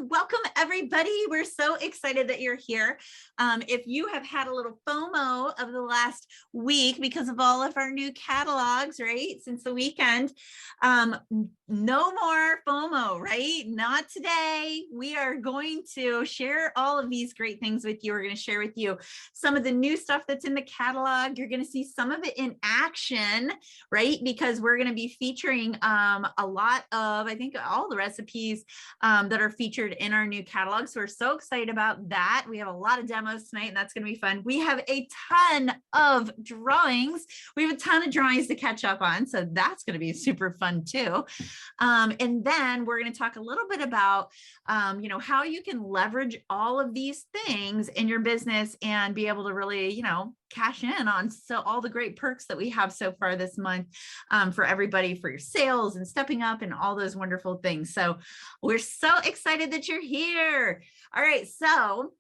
Welcome, everybody. We're so excited that you're here. If you have had a little FOMO of the last week because of all of our new catalogs, right, since the weekend, no more FOMO, right? Not today. We are going to share all of these great things with you. We're going to share with you some of the new stuff that's in the catalog. You're going to see some of it in action, right? Because we're going to be featuring a lot of, I think, all the recipes that are featured in our new catalog. So we're so excited about that. We have a lot of demos tonight, and that's going to be fun. We have a ton of drawings. We have a ton of drawings to catch up on. So that's going to be super fun too. And then we're going to talk a little bit about, how you can leverage all of these things in your business and be able to really, cash in on all the great perks that we have so far this month for everybody, for your sales and stepping up and all those wonderful things. So we're so excited that you're here. All right, so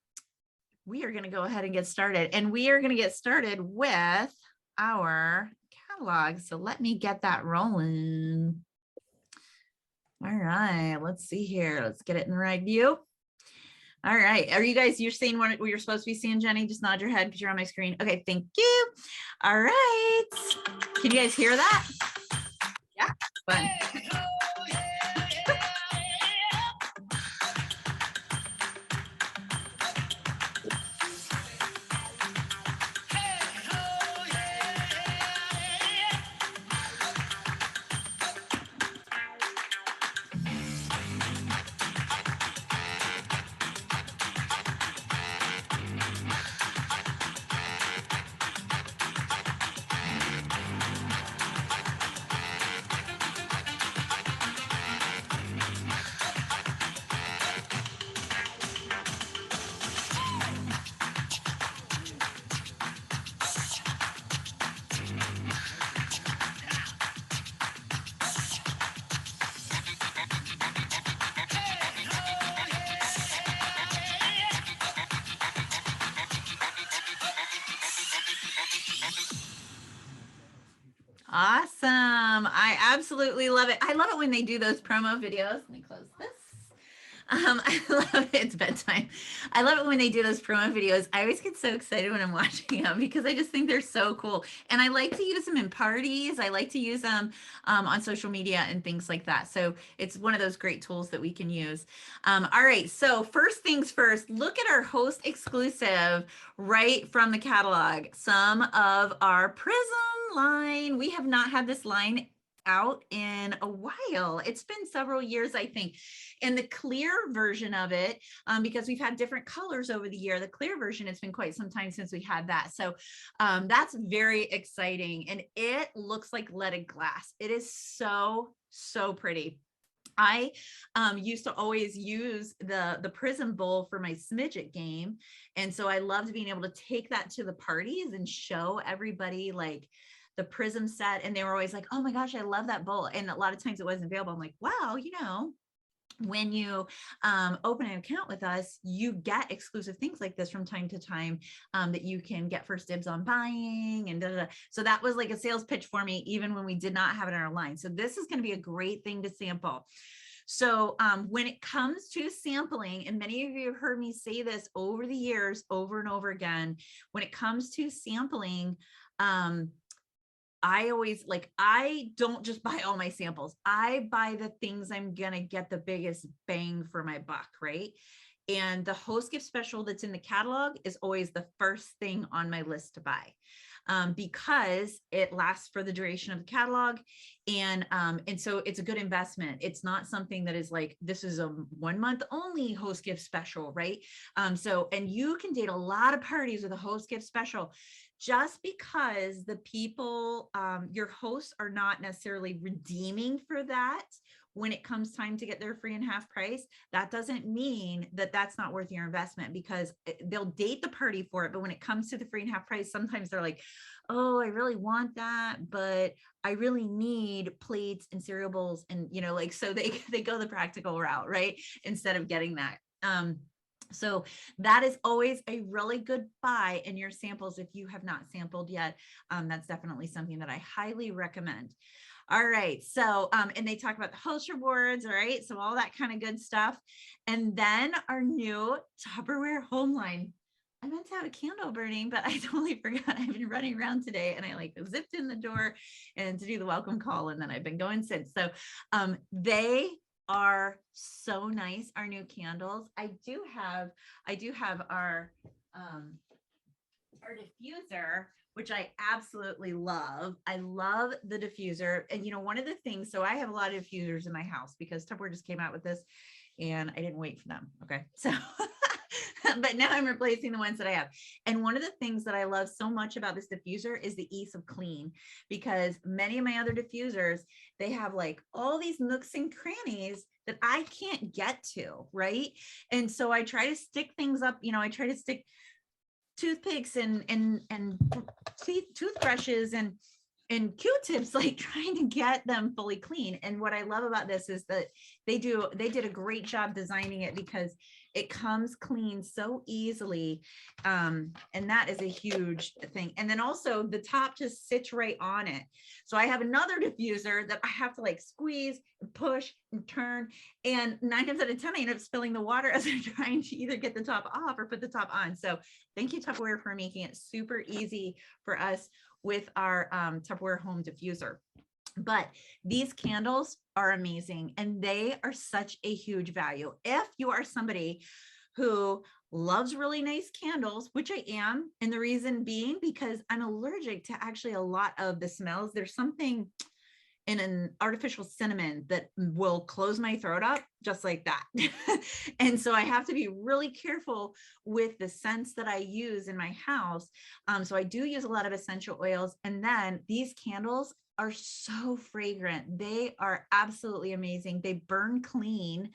we are going to go ahead and get started, and we are going to get started with our catalog. So let me get that rolling. All right, let's see here. Let's get it in the right view. All right. Are you guys, you're seeing what you're supposed to be seeing, Jenny? Just nod your head because you're on my screen. Okay, thank you. All right. Can you guys hear that? Yeah, fun. Awesome. I absolutely love it. I love it when they do those promo videos. Let me close this. I love it. It's bedtime. I love it when they do those promo videos. I always get so excited when I'm watching them because I just think they're so cool. And I like to use them in parties. I like to use them on social media and things like that. So it's one of those great tools that we can use. All right. So first things first, look at our host exclusive right from the catalog. Some of our Prism line. We have not had this line out in a while. It's been several years, I think. And the clear version of it, because we've had different colors over the year, the clear version, it's been quite some time since we had that. So that's very exciting. And it looks like leaded glass. It is so, so pretty. I used to always use the Prism bowl for my Smidget game. And so I loved being able to take that to the parties and show everybody like the Prism set. And they were always like, oh my gosh, I love that bowl. And a lot of times it wasn't available. I'm like, wow, when you open an account with us, you get exclusive things like this from time to time that you can get first dibs on buying and da, da, da. So that was like a sales pitch for me, even when we did not have it in our line. So this is going to be a great thing to sample. So when it comes to sampling, and many of you have heard me say this over the years, over and over again, when it comes to sampling, I always I don't just buy all my samples. I buy the things I'm going to get the biggest bang for my buck, right? And the host gift special that's in the catalog is always the first thing on my list to buy. Because it lasts for the duration of the catalog. And so it's a good investment. It's not something that is like, this is a 1 month only host gift special, right? And you can date a lot of parties with a host gift special. Just because the people, your hosts are not necessarily redeeming for that when it comes time to get their free and half price, that doesn't mean that that's not worth your investment, because they'll date the party for it. But when it comes to the free and half price, sometimes they're like, oh, I really want that, but I really need plates and cereal bowls. And, so they go the practical route, right? Instead of getting that. So that is always a really good buy in your samples. If you have not sampled yet, that's definitely something that I highly recommend. All right. So, and they talk about the Hulsher boards. All right. So all that kind of good stuff. And then our new Tupperware home line. I meant to have a candle burning, but I totally forgot. I've been running around today and I like zipped in the door and to do the welcome call. And then I've been going since. So they are so nice. Our new candles. I do have our diffuser, which I absolutely love. I love the diffuser. And you know, one of the things, so I have a lot of diffusers in my house because Tupperware just came out with this and I didn't wait for them. Okay. So but now I'm replacing the ones that I have. And one of the things that I love so much about this diffuser is the ease of clean, because many of my other diffusers, they have like all these nooks and crannies that I can't get to, right? And so I try to stick things up, you know, I try to stick toothpicks and toothbrushes and Q-tips, like trying to get them fully clean. And what I love about this is that they did a great job designing it because it comes clean so easily. And that is a huge thing. And then also the top just sits right on it. So I have another diffuser that I have to like squeeze and push and turn. And 9 times out of 10, I end up spilling the water as I'm trying to either get the top off or put the top on. So thank you, Tupperware, for making it super easy for us with our Tupperware home diffuser. But these candles are amazing and they are such a huge value. If you are somebody who loves really nice candles, which I am, and the reason being because I'm allergic to actually a lot of the smells. There's something in an artificial cinnamon that will close my throat up just like that. And so I have to be really careful with the scents that I use in my house. So I do use a lot of essential oils. And then these candles are so fragrant. They are absolutely amazing. They burn clean.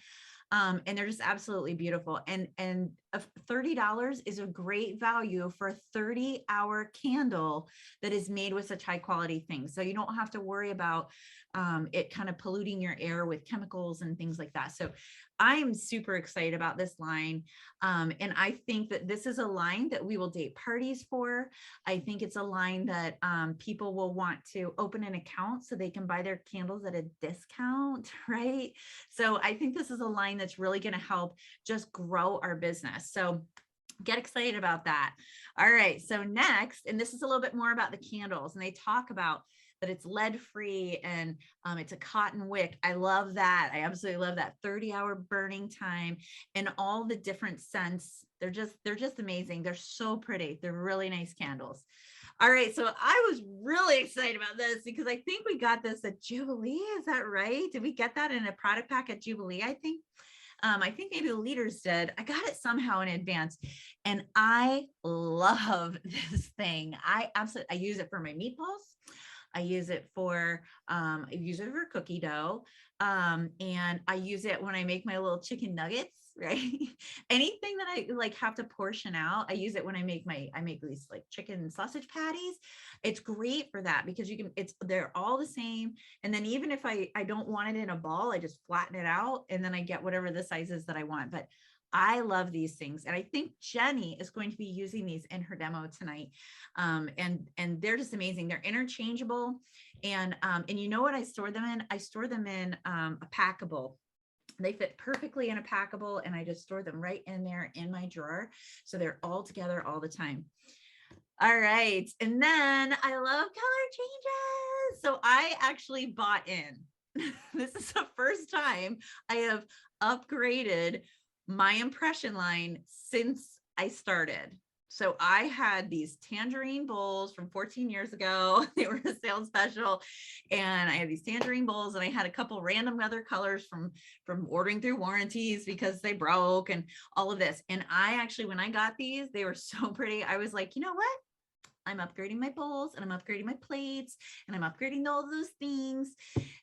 And they're just absolutely beautiful. And $30 is a great value for a 30-hour candle that is made with such high quality things. So you don't have to worry about it kind of polluting your air with chemicals and things like that. So I am super excited about this line. And I think that this is a line that we will date parties for. I think it's a line that people will want to open an account so they can buy their candles at a discount, right? So I think this is a line that's really going to help just grow our business. So get excited about that. All right. So next, and this is a little bit more about the candles, and they talk about that it's lead free and it's a cotton wick. I love that. I absolutely love that 30-hour burning time and all the different scents. They're just amazing. They're so pretty. They're really nice candles. All right. So I was really excited about this because I think we got this at Jubilee. Is that right? Did we get that in a product pack at Jubilee? I think maybe the leaders did. I got it somehow in advance and I love this thing. I use it for my meatballs. I use it for cookie dough. And I use it when I make my little chicken nuggets, right? Anything that I like have to portion out. I use it when I make these like chicken sausage patties. It's great for that because they're all the same. And then even if I don't want it in a ball, I just flatten it out and then I get whatever the sizes that I want. But I love these things. And I think Jenny is going to be using these in her demo tonight. And they're just amazing. They're interchangeable. And you know what I store them in? I store them in a packable. They fit perfectly in a packable and I just store them right in there in my drawer. So they're all together all the time. All right. And then I love color changes. So I actually bought in. This is the first time I have upgraded my impression line since I started. So I had these tangerine bowls from 14 years ago. They were a sales special. And I had these tangerine bowls and I had a couple random other colors from ordering through warranties because they broke and all of this. And I actually, when I got these, they were so pretty. I was like, you know what? I'm upgrading my bowls and I'm upgrading my plates and I'm upgrading all those things.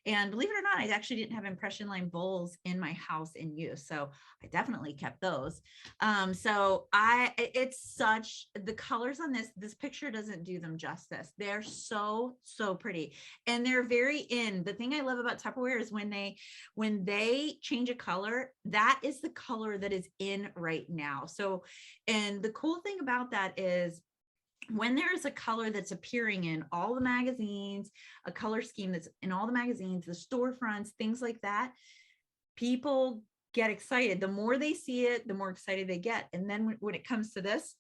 And believe it or not, I actually didn't have impression line bowls in my house in use. So I definitely kept those. It's such, the colors on this picture doesn't do them justice. They're so, so pretty. And they're very in. The thing I love about Tupperware is when they change a color, that is the color that is in right now. So, and the cool thing about that is when there is a color that's appearing in all the magazines, a color scheme that's in all the magazines, the storefronts, things like that, people get excited. The more they see it, the more excited they get. And then when it comes to this,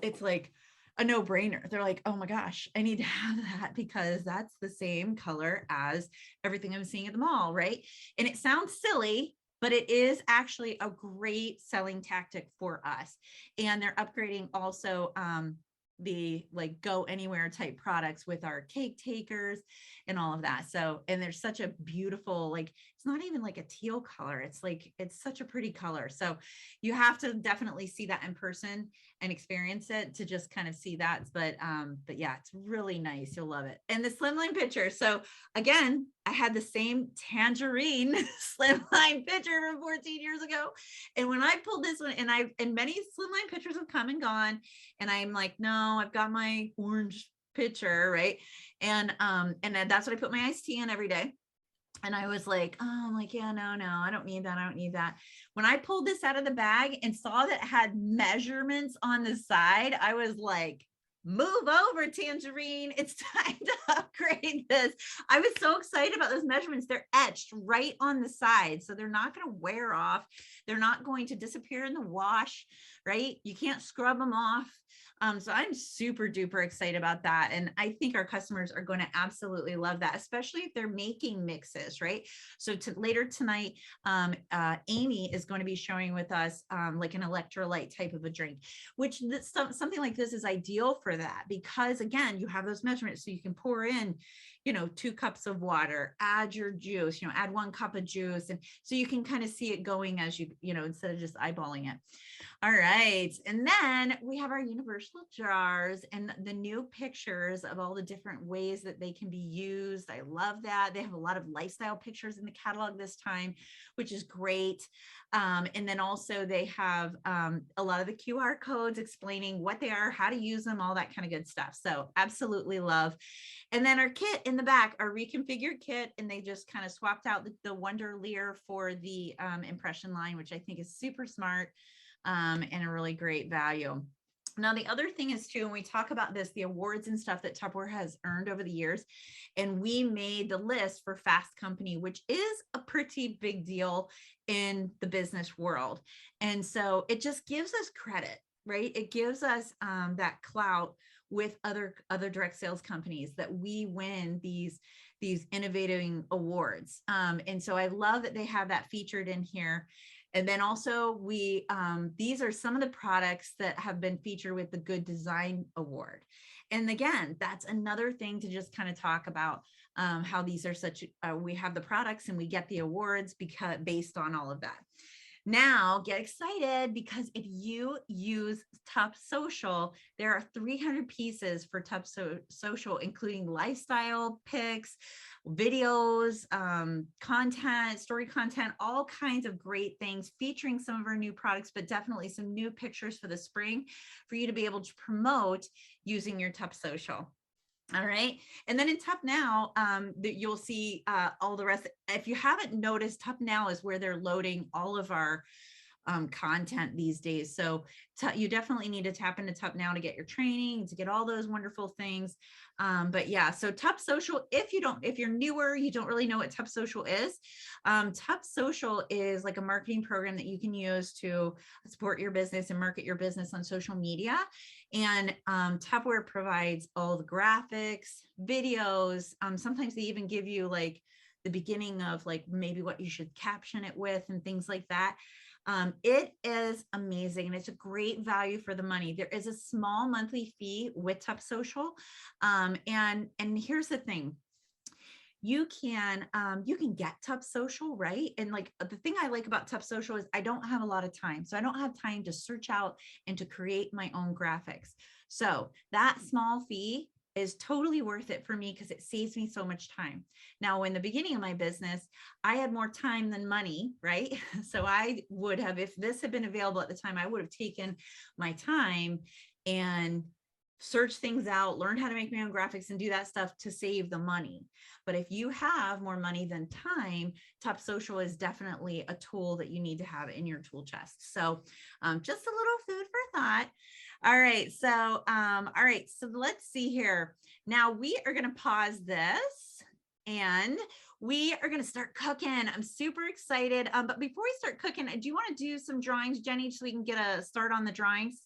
it's like a no-brainer. They're like, oh my gosh, I need to have that because that's the same color as everything I'm seeing at the mall, right? And it sounds silly, but it is actually a great selling tactic for us. And they're upgrading also the like go anywhere type products with our cake takers and all of that. So, and there's such a beautiful, like, it's not even like a teal color. It's like, it's such a pretty color. So you have to definitely see that in person and experience it to just kind of see that. But yeah, it's really nice. You'll love it. And the slimline picture. So again, I had the same tangerine slimline picture from 14 years ago. And when I pulled this one, and many slimline pictures have come and gone, and I'm like, no, I've got my orange picture, right? And that's what I put my iced tea in every day. And I was like, oh, I'm like, yeah, no, I don't need that. I don't need that. When I pulled this out of the bag and saw that it had measurements on the side, I was like, move over, tangerine. It's time to upgrade this. I was so excited about those measurements. They're etched right on the side. So they're not going to wear off. They're not going to disappear in the wash, right? You can't scrub them off. So I'm super duper excited about that. And I think our customers are going to absolutely love that, especially if they're making mixes, right? So later tonight, Amy is going to be showing with us like an electrolyte type of a drink, which something like this is ideal for that, because again, you have those measurements, so you can pour in, 2 cups of water, add your juice, add 1 cup of juice. And so you can kind of see it going as you instead of just eyeballing it. All right. And then we have our universal jars and the new pictures of all the different ways that they can be used. I love that. They have a lot of lifestyle pictures in the catalog this time, which is great. And then also they have a lot of the QR codes explaining what they are, how to use them, all that kind of good stuff. So absolutely love. And then our kit in the back, our reconfigured kit, and they just kind of swapped out the Wonder Lear for the impression line, which I think is super smart. And a really great value. Now, the other thing is too, when we talk about this, the awards and stuff that Tupperware has earned over the years, and we made the list for Fast Company, which is a pretty big deal in the business world. And so it just gives us credit, right? It gives us that clout with other direct sales companies that we win these innovating awards. And so I love that they have that featured in here. And then also these are some of the products that have been featured with the Good Design Award. And again, that's another thing to just kind of talk about how these are we have the products and we get the awards based on all of that. Now get excited, because if you use Tupper Social, there are 300 pieces for Tupper Social, including lifestyle pics, videos, content, story content, all kinds of great things featuring some of our new products, but definitely some new pictures for the spring for you to be able to promote using your Tupper Social. All right. And then in Tupper Now, you'll see all the rest. If you haven't noticed, Tupper Now is where they're loading all of our content these days. So you definitely need to tap into Tupper Now to get your training, to get all those wonderful things. But yeah, so Tupper Social, if you're newer, you don't really know what Tupper Social is. Tupper Social is like a marketing program that you can use to support your business and market your business on social media. And Tupperware provides all the graphics, videos. Sometimes they even give you like the beginning of like maybe what you should caption it with and things like that. It is amazing, and it's a great value for the money. There is a small monthly fee with Tupper Social. And here's the thing. You can get Tupper Social, right? And like the thing I like about Tupper Social is I don't have a lot of time. So I don't have time to search out and to create my own graphics. So that small fee is totally worth it for me because it saves me so much time. Now, in the beginning of my business, I had more time than money, right? So I would have, if this had been available at the time, I would have taken my time and search things out, learn how to make my own graphics and do that stuff to save the money. But if you have more money than time, Tupper Social is definitely a tool that you need to have in your tool chest. So just a little food for thought. All right. So, all right. So let's see here. Now we are going to pause this and we are going to start cooking. I'm super excited. But before we start cooking, do you want to do some drawings, Jenny, so we can get a start on the drawings?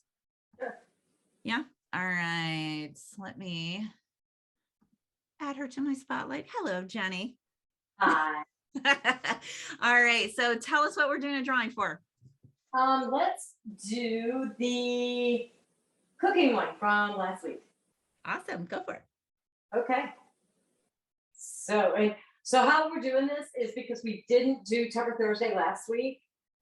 Sure. Yeah. All right. Let me add her to my spotlight. Hello, Jenny. Hi. All right. So tell us what we're doing a drawing for. Let's do the cooking one from last week. Awesome. Go for it. Okay. So how we're doing this is because we didn't do Tupper Thursday last week.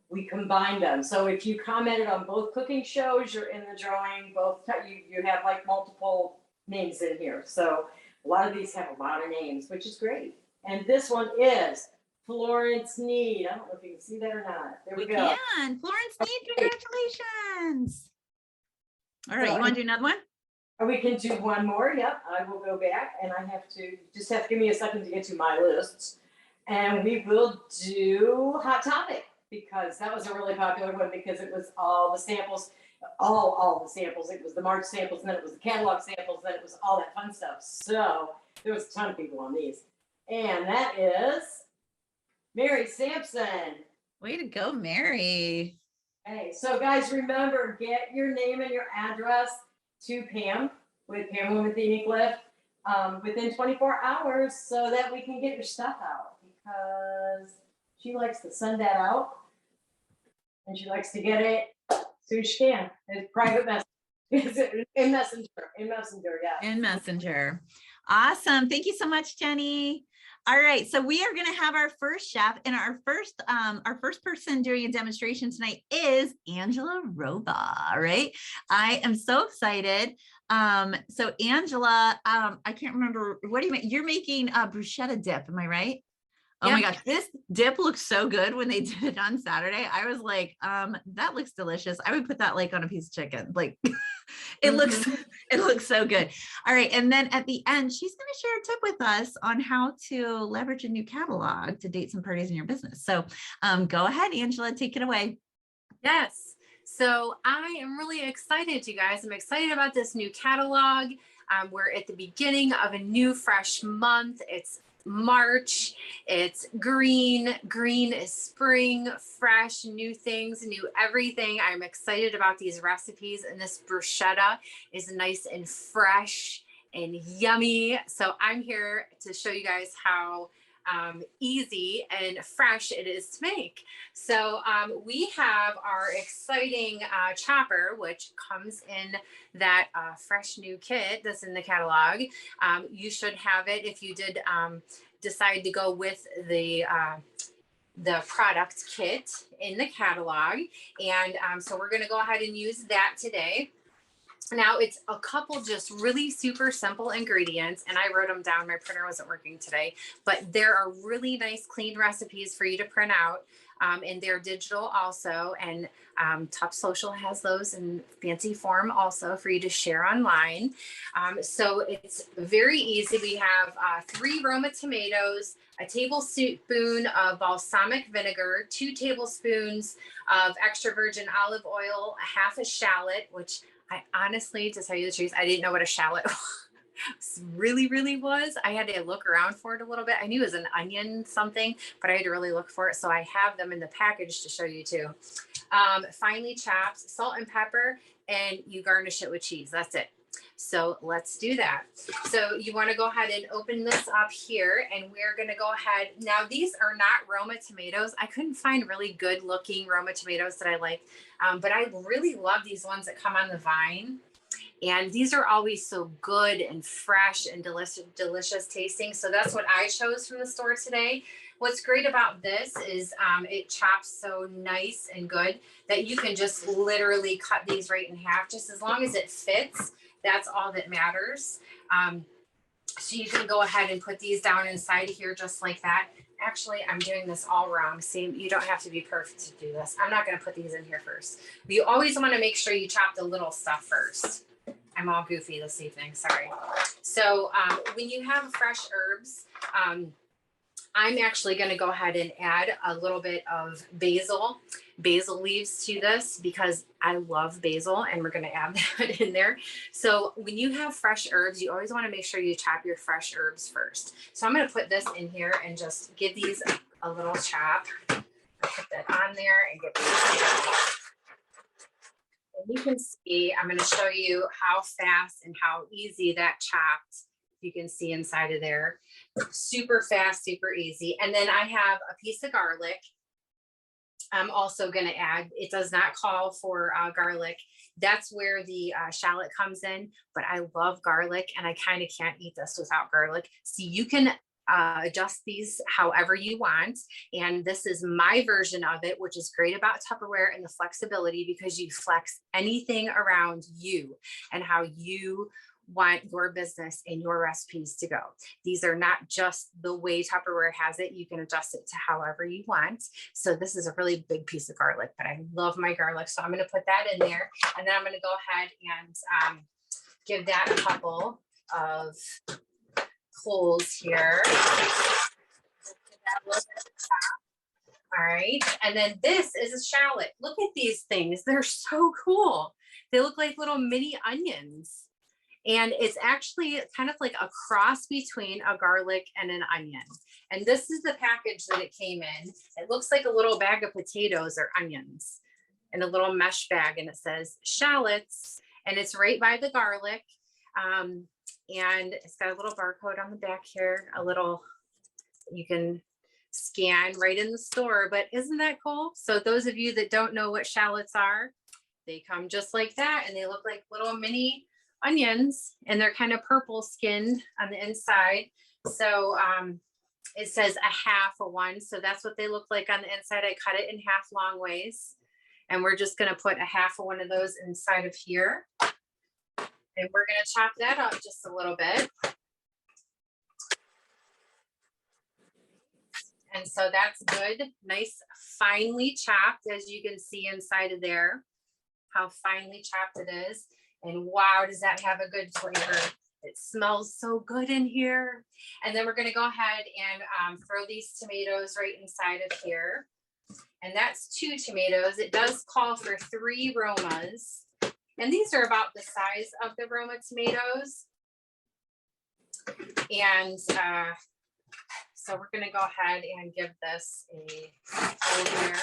We combined them. So if you commented on both cooking shows, you're in the drawing. Both you have like multiple names in here. So a lot of these have a lot of names, which is great. And this one is Florence Need. I don't know if you can see that or not. There we go. Can. Florence Need, congratulations. All right, you want to do another one? Or we can do one more. Yep, I will go back and I have to give me a second to get to my lists. And we will do Hot Topic because that was a really popular one because it was all the samples, all the samples. It was the March samples, and then it was the catalog samples, and then it was all that fun stuff. So there was a ton of people on these. And that is Mary Sampson. Way to go, Mary. Hey, so guys, remember, get your name and your address to Pam with Pamela with the Unique Lift within 24 hours so that we can get your stuff out because she likes to send that out and she likes to get it as soon as she can. It's private message. In Messenger, yeah. In Messenger. Awesome. Thank you so much, Jenny. All right, so we are going to have our first chef, and our first person doing a demonstration tonight is Angela Roba. Right, I am so excited. So Angela, I can't remember, what do you make? You're making a bruschetta dip, am I right? Oh my gosh, this dip looks so good when they did it on Saturday. I was like, that looks delicious. I would put that like on a piece of chicken. Like it looks so good. All right. And then at the end, she's going to share a tip with us on how to leverage a new catalog to date some parties in your business. So go ahead, Angela, take it away. Yes. So I am really excited, you guys. I'm excited about this new catalog. We're at the beginning of a new fresh month. It's March. It's green. Green is spring, fresh, new things, new everything. I'm excited about these recipes, and this bruschetta is nice and fresh and yummy. So I'm here to show you guys how easy and fresh it is to make. So we have our exciting chopper, which comes in that fresh new kit that's in the catalog. You should have it if you did decide to go with the product kit in the catalog. And so we're going to go ahead and use that today. Now it's a couple just really super simple ingredients, and I wrote them down. My printer wasn't working today, but there are really nice clean recipes for you to print out, and they're digital also. And Top Social has those in fancy form also for you to share online. So it's very easy. We have 3 Roma tomatoes, a tablespoon of balsamic vinegar, 2 tablespoons of extra virgin olive oil, half a shallot, which I honestly, to tell you the truth, I didn't know what a shallot really was. I had to look around for it a little bit. I knew it was an onion something, but I had to really look for it. So I have them in the package to show you too. Finely chopped salt and pepper, and you garnish it with cheese. That's it. So let's do that. So you want to go ahead and open this up here, and we're going to go ahead. Now, these are not Roma tomatoes. I couldn't find really good looking Roma tomatoes that I like, but I really love these ones that come on the vine. And these are always so good and fresh and delicious tasting. So that's what I chose from the store today. What's great about this is it chops so nice and good that you can just literally cut these right in half, just as long as it fits. That's all that matters. So you can go ahead and put these down inside of here just like that. Actually, I'm doing this all wrong. See, you don't have to be perfect to do this. I'm not going to put these in here first. But you always want to make sure you chop the little stuff first. I'm all goofy this evening, sorry. So when you have fresh herbs, I'm actually going to go ahead and add a little bit of basil leaves to this because I love basil, and we're going to add that in there. So when you have fresh herbs, you always want to make sure you chop your fresh herbs first. So I'm going to put this in here and just give these a little chop. Put that on there and get these. And you can see, I'm going to show you how fast and how easy that chopped. You can see inside of there. Super fast, super easy. And then I have a piece of garlic. I'm also going to add, it does not call for garlic. That's where the shallot comes in, but I love garlic and I kind of can't eat this without garlic. So you can adjust these however you want. And this is my version of it, which is great about Tupperware and the flexibility, because you flex anything around you and how you want your business and your recipes to go. These are not just the way Tupperware has it. You can adjust it to however you want. So this is a really big piece of garlic, but I love my garlic. So I'm going to put that in there, and then I'm going to go ahead and give that a couple of pulls here. All right. And then this is a shallot. Look at these things. They're so cool. They look like little mini onions. And it's actually kind of like a cross between a garlic and an onion. And this is the package that it came in. It looks like a little bag of potatoes or onions in a little mesh bag. And it says shallots, and it's right by the garlic. And it's got a little barcode on the back here, a little, you can scan right in the store, but isn't that cool? So those of you that don't know what shallots are, they come just like that, and they look like little mini onions, and they're kind of purple skinned on the inside. So it says a half of one. So that's what they look like on the inside. I cut it in half long ways, and we're just going to put a half of one of those inside of here. And we're going to chop that up just a little bit. And so that's good. Nice, finely chopped, as you can see inside of there, how finely chopped it is. And wow, does that have a good flavor. It smells so good in here. And then we're going to go ahead and throw these tomatoes right inside of here. And that's 2 tomatoes. It does call for 3 Romas. And these are about the size of the Roma tomatoes. And so we're going to go ahead and give this a hold here.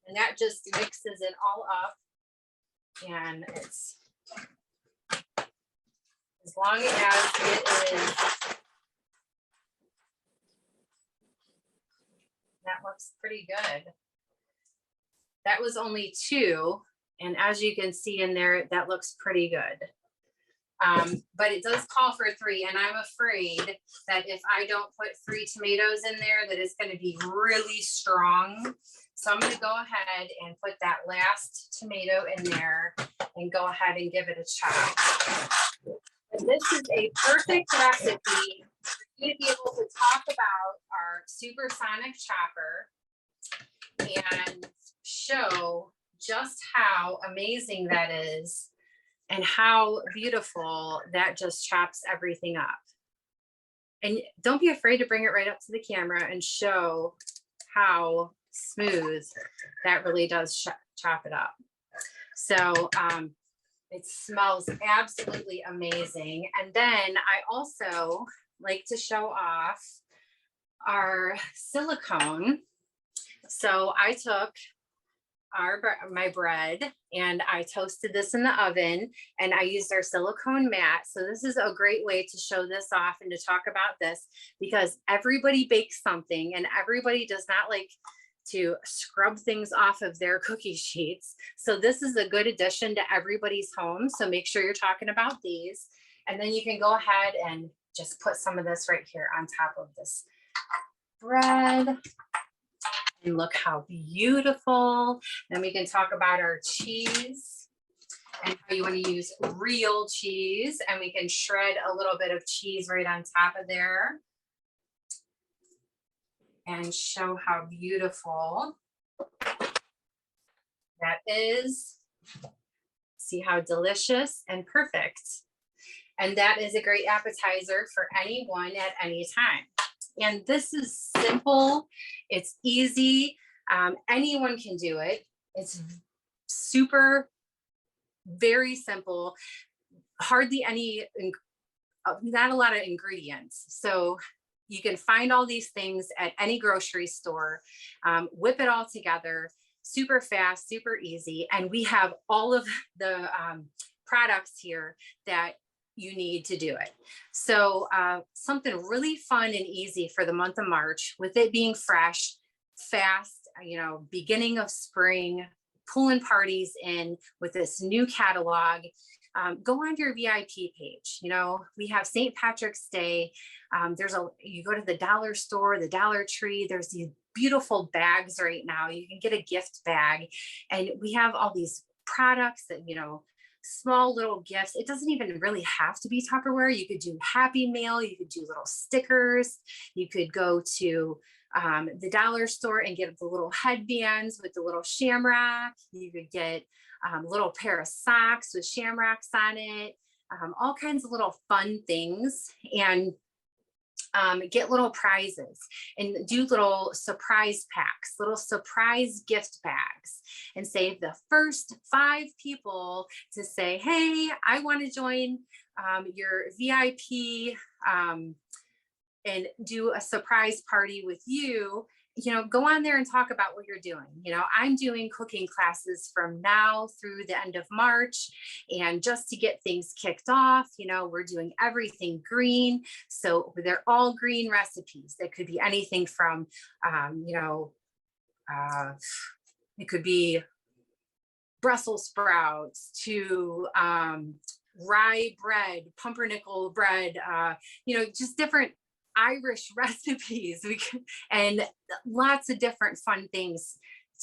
And that just mixes it all up. And it's, as long as it is, that looks pretty good. That was only 2. And as you can see in there, that looks pretty good. But it does call for 3. And I'm afraid that if I don't put 3 tomatoes in there, that it's going to be really strong. So I'm going to go ahead and put that last tomato in there and go ahead and give it a chop. And this is a perfect recipe for you to be able to talk about our supersonic chopper and show just how amazing that is and how beautiful that just chops everything up. And don't be afraid to bring it right up to the camera and show how smooth that really does chop it up. So it smells absolutely amazing. And then I also like to show off our silicone. So I took my bread and I toasted this in the oven, and I used our silicone mat. So this is a great way to show this off and to talk about this, because everybody bakes something and everybody does not like to scrub things off of their cookie sheets. So this is a good addition to everybody's home. So make sure you're talking about these. And then you can go ahead and just put some of this right here on top of this bread. And look how beautiful. Then we can talk about our cheese and how you want to use real cheese. And we can shred a little bit of cheese right on top of there and show how beautiful that is. See how delicious and perfect. And that is a great appetizer for anyone at any time. And this is simple. It's easy. Anyone can do it. It's super, very simple. Hardly any, not a lot of ingredients. So you can find all these things at any grocery store, whip it all together, super fast, super easy. And we have all of the products here that you need to do it. So something really fun and easy for the month of March, with it being fresh, fast, beginning of spring, pulling parties in with this new catalog. Go on your VIP page. We have St. Patrick's Day. You go to the dollar store, the Dollar Tree, there's these beautiful bags right now. You can get a gift bag, and we have all these products that, small little gifts. It doesn't even really have to be Tupperware. You could do Happy Mail. You could do little stickers. You could go to the dollar store and get the little headbands with the little shamrock. You could get a little pair of socks with shamrocks on it, all kinds of little fun things, and get little prizes and do little surprise packs, little surprise gift bags, and save the first 5 people to say, hey, I want to join your VIP and do a surprise party with you. Go on there and talk about what you're doing. I'm doing cooking classes from now through the end of March. And just to get things kicked off, we're doing everything green. So they're all green recipes. That could be anything from, it could be Brussels sprouts to rye bread, pumpernickel bread, just different Irish recipes, and lots of different fun things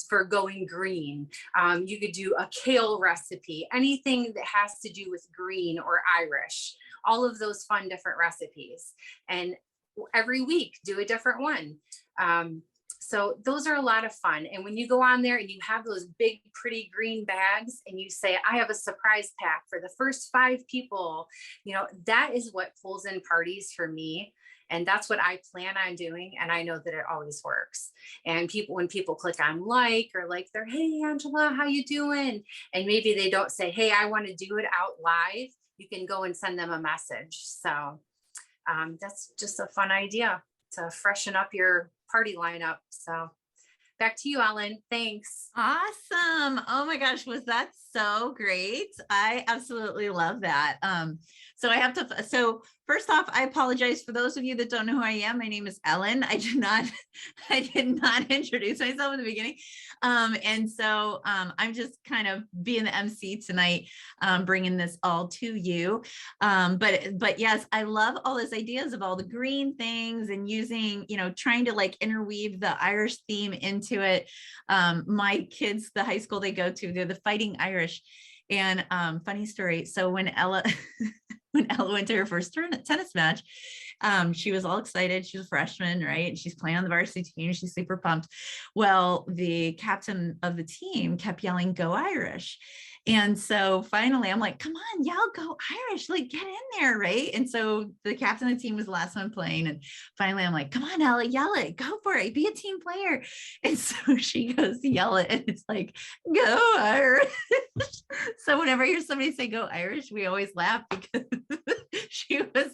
for going green. You could do a kale recipe, anything that has to do with green or Irish, all of those fun different recipes. And every week do a different one. So those are a lot of fun. And when you go on there and you have those big, pretty green bags and you say, I have a surprise pack for the first 5 people, that is what pulls in parties for me. And that's what I plan on doing. And I know that it always works. And when people click on they're, hey, Angela, how you doing? And maybe they don't say, hey, I want to do it out live. You can go and send them a message. So that's just a fun idea to freshen up your party lineup. So back to you, Ellen. Thanks. Awesome. Oh my gosh, was that so great? I absolutely love that. So first off, I apologize for those of you that don't know who I am. My name is Ellen. I did not introduce myself in the beginning. And so I'm just kind of being the MC tonight, bringing this all to you. But yes, I love all those ideas of all the green things and using, trying to interweave the Irish theme into it. My kids, the high school they go to, they're the Fighting Irish. And funny story. So when Ella went to her first tennis match, she was all excited. She's a freshman, right? And she's playing on the varsity team. She's super pumped. Well, the captain of the team kept yelling, "Go Irish." And so finally I'm like, come on, yell, go Irish, get in there, right? And so the captain of the team was the last one playing. And finally I'm like, come on, Ella, yell it, go for it, be a team player. And so she goes to yell it, and it's like, go Irish. So whenever I hear somebody say go Irish, we always laugh because she was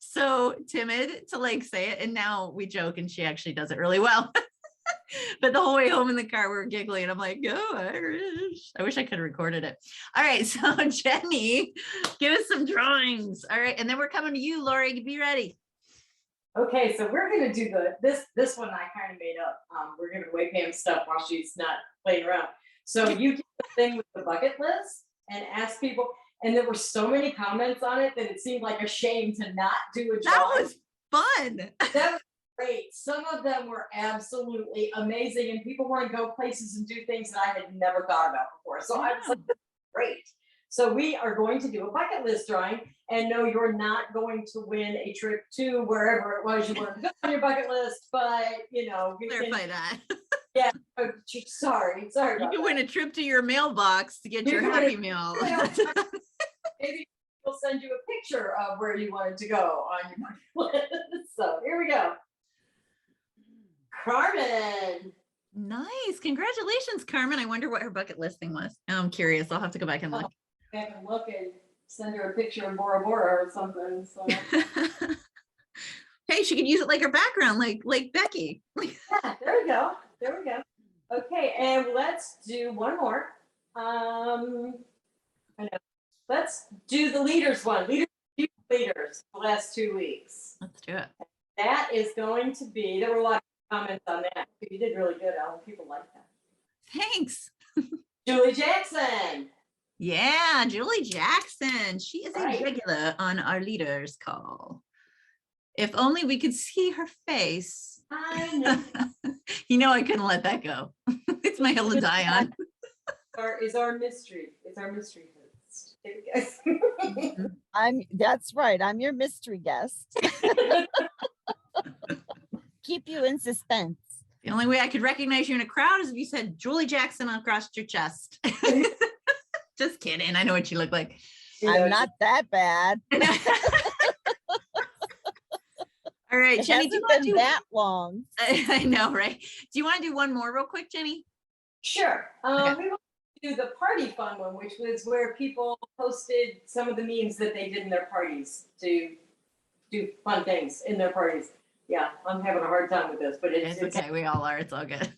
so timid to say it. And now we joke and she actually does it really well. But the whole way home in the car, we were giggling. I'm like, go Irish. I wish I could have recorded it. All right. So Jenny, give us some drawings. All right. And then we're coming to you, Lori. Be ready. Okay. So we're going to do this one I kind of made up. We're going to away Pam stuff while she's not playing around. So you do the thing with the bucket list and ask people. And there were so many comments on it that it seemed like a shame to not do a drawing. That was fun. That was great. Some of them were absolutely amazing, and people want to go places and do things that I had never thought about before. So I was like, great. So we are going to do a bucket list drawing, and no, you're not going to win a trip to wherever it was you wanted to go on your bucket list, but Clarify that. Yeah. Sorry. You can win a trip to your mailbox to get your Happy Meal. Maybe we'll send you a picture of where you wanted to go on your bucket list. So here we go. Carmen. Nice. Congratulations, Carmen. I wonder what her bucket list thing was. I'm curious. I'll have to go back and look. Back and look and send her a picture of Bora Bora or something. So Hey, she could use it like her background, like Becky. yeah, there we go. There we go. Okay, and let's do one more. I know. Let's do the leaders one. Leaders the last 2 weeks. Let's do it. That is going to be, there were a lot of comments on that. You did really good, Alan. People like that. Thanks. Julie Jackson. Yeah, Julie Jackson. She is Right. a regular on our leaders call. If only we could see her face. I know. You know, I couldn't let that go. It's my hill to die on. Is our mystery. It's our mystery host. There That's right. I'm your mystery guest. Keep you in suspense. The only way I could recognize you in a crowd is if you said Julie Jackson across your chest. Just kidding. I know what you look like. I'm not that bad. All right, It Jenny, do you want hasn't to been do that long. I know, right? Do you want to do one more real quick, Jenny? Sure. Okay. We want to do the party fun one, which was where people posted some of the memes that they did in their parties to do fun things in their parties. Yeah, I'm having a hard time with this, but It's okay. We all are. It's all good.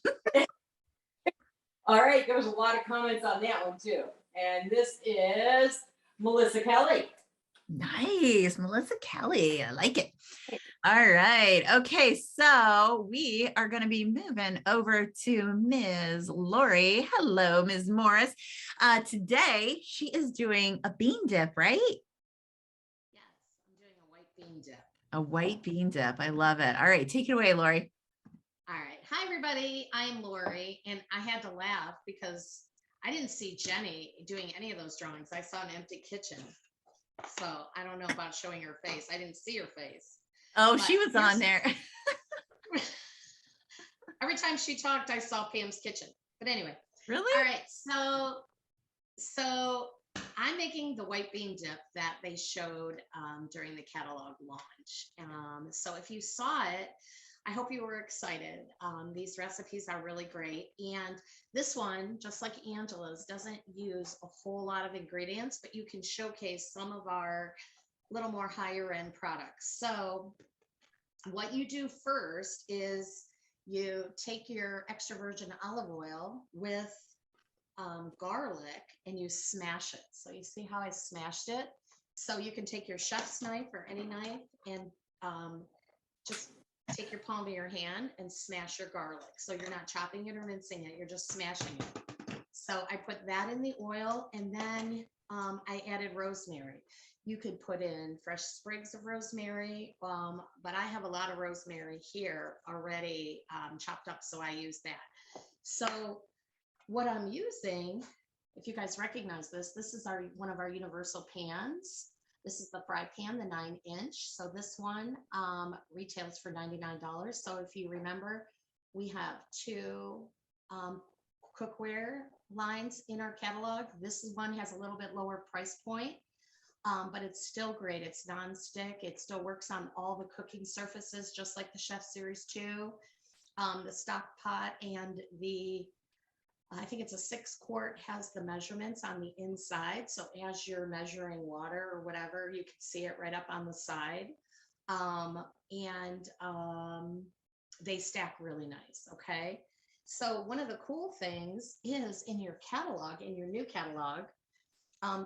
all right. There was a lot of comments on that one too. And this is Melissa Kelly. Nice. Melissa Kelly. I like it. All right. Okay. So we are going to be moving over to Ms. Lori. Hello, Ms. Morris. Today she is doing a bean dip, right? Yes, I'm doing a white bean dip. A white bean dip. I love it. All right. Take it away, Lori. All right. Hi, everybody. I'm Lori, and I had to laugh because I didn't see Jenny doing any of those drawings. I saw an empty kitchen. So I don't know about showing her face. I didn't see her face. Oh, But she was on there. Every time she talked, I saw Pam's kitchen. But anyway, Really? all right. So I'm making the white bean dip that they showed during the catalog launch. So if you saw it, I hope you were excited. These recipes are really great. And this one, just like Angela's, doesn't use a whole lot of ingredients, but you can showcase some of our little more higher end products. So what you do first is you take your extra virgin olive oil with garlic and you smash it. So you see how I smashed it? So you can take your chef's knife or any knife and just take your palm of your hand and smash your garlic. So you're not chopping it or mincing it, you're just smashing it. So I put that in the oil, and then I added rosemary. You could put in fresh sprigs of rosemary, but I have a lot of rosemary here already chopped up, so I use that. So what I'm using, if you guys recognize this, this is one of our universal pans. This is the fry pan, the 9-inch. So this one retails for $99. So if you remember, we have two cookware lines in our catalog. This one has a little bit lower price point, but it's still great. It's non-stick. It still works on all the cooking surfaces, just like the Chef Series 2, the stock pot, and I think it's a 6-quart, has the measurements on the inside. So as you're measuring water or whatever, you can see it right up on the side. They stack really nice. Okay. So one of the cool things is in your catalog, in your new catalog,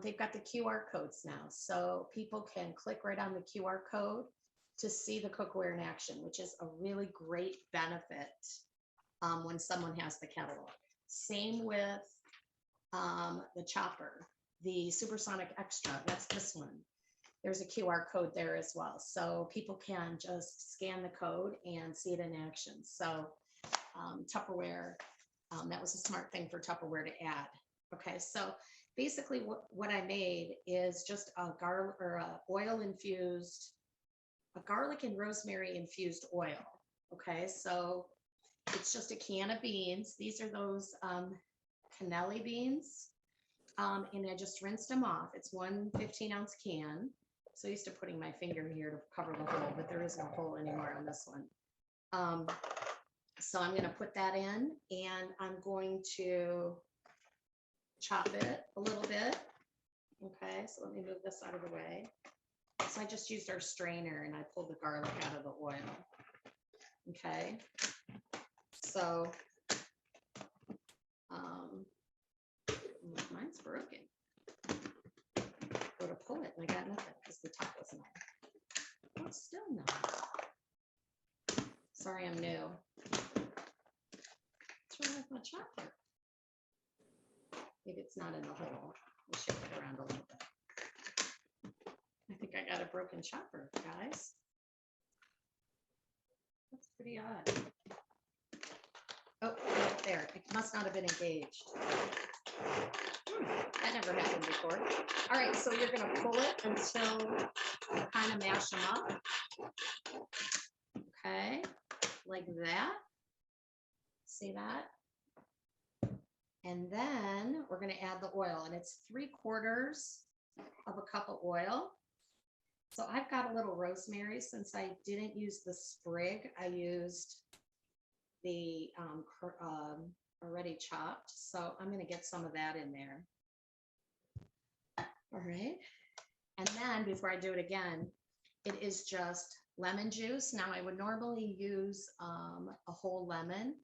they've got the QR codes now. So people can click right on the QR code to see the cookware in action, which is a really great benefit when someone has the catalog. Same with the chopper, the Supersonic Extra, that's this one. There's a QR code there as well. So people can just scan the code and see it in action. So Tupperware, that was a smart thing for Tupperware to add. Okay, so basically what I made is just a garlic or a garlic and rosemary infused oil. Okay, so it's just a can of beans. These are those cannelli beans. And I just rinsed them off. It's one 15-ounce can. So used to putting my finger here to cover the hole, but there isn't a hole anymore on this one. So I'm going to put that in, and I'm going to chop it a little bit. Okay, so let me move this out of the way. So I just used our strainer and I pulled the garlic out of the oil. Okay, so mine's broken. Go to pull it and I got nothing because the top wasn't on. Oh, still not. Sorry, I'm new. What's wrong with my chopper? Maybe it's not in the hole. We'll shake it around a little bit. I think I got a broken chopper, guys. That's pretty odd. Oh, right there. It must not have been engaged. That never happened before. All right, so you're going to pull it until you kind of mash them up. Okay, like that. See that? And then we're going to add the oil, and it's 3/4 of a cup of oil. So I've got a little rosemary. Since I didn't use the sprig, I used the already chopped. So I'm going to get some of that in there. All right. And then before I do it again, it is just lemon juice. Now I would normally use a whole lemon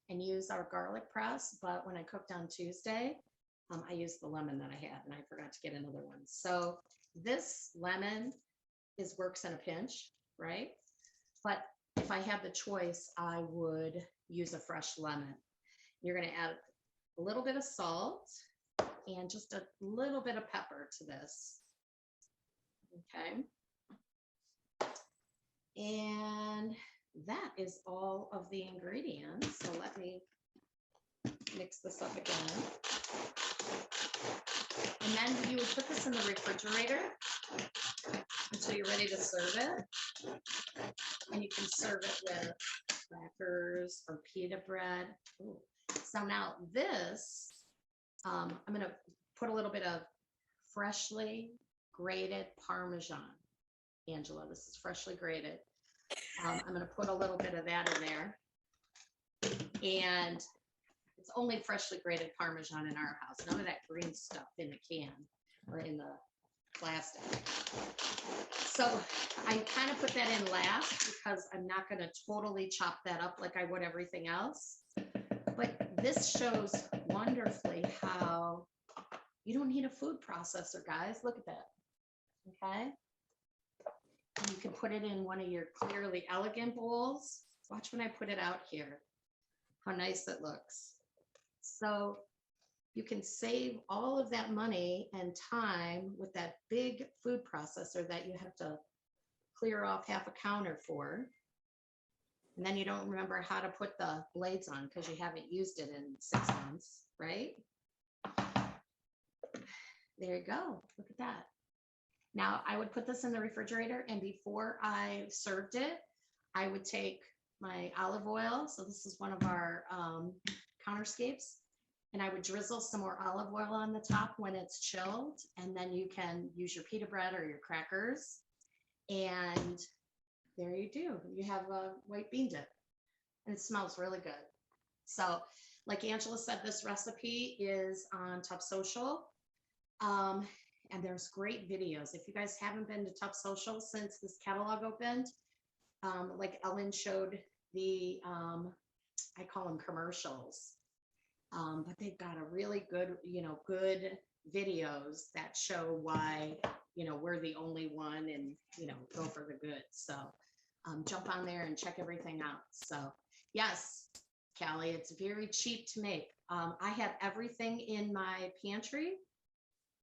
and use our garlic press, but when I cooked on Tuesday, I used the lemon that I had and I forgot to get another one. So this lemon works in a pinch, right? But if I had the choice, I would use a fresh lemon. You're going to add a little bit of salt and just a little bit of pepper to this. Okay. And that is all of the ingredients. So let me mix this up again. And then you would put this in the refrigerator until you're ready to serve it. And you can serve it with crackers or pita bread. Ooh. So now this, I'm going to put a little bit of freshly grated Parmesan. Angela, this is freshly grated. I'm going to put a little bit of that in there. And it's only freshly grated Parmesan in our house. None of that green stuff in the can or in the plastic. So I kind of put that in last because I'm not going to totally chop that up like I would everything else. But this shows wonderfully how you don't need a food processor, guys. Look at that. Okay. And you can put it in one of your clearly elegant bowls. Watch when I put it out here, how nice it looks. So you can save all of that money and time with that big food processor that you have to clear off half a counter for. And then you don't remember how to put the blades on because you haven't used it in 6 months, right? There you go. Look at that. Now I would put this in the refrigerator, and before I served it, I would take my olive oil. So this is one of our counterscapes. And I would drizzle some more olive oil on the top when it's chilled. And then you can use your pita bread or your crackers. And there you do. You have a white bean dip. And it smells really good. So like Angela said, this recipe is on Top Social. And there's great videos. If you guys haven't been to Top Social since this catalog opened, like Ellen showed the, I call them commercials. But they've got a really good, good videos that show why, we're the only one and, go for the good. So jump on there and check everything out. So yes, Callie, it's very cheap to make. I had everything in my pantry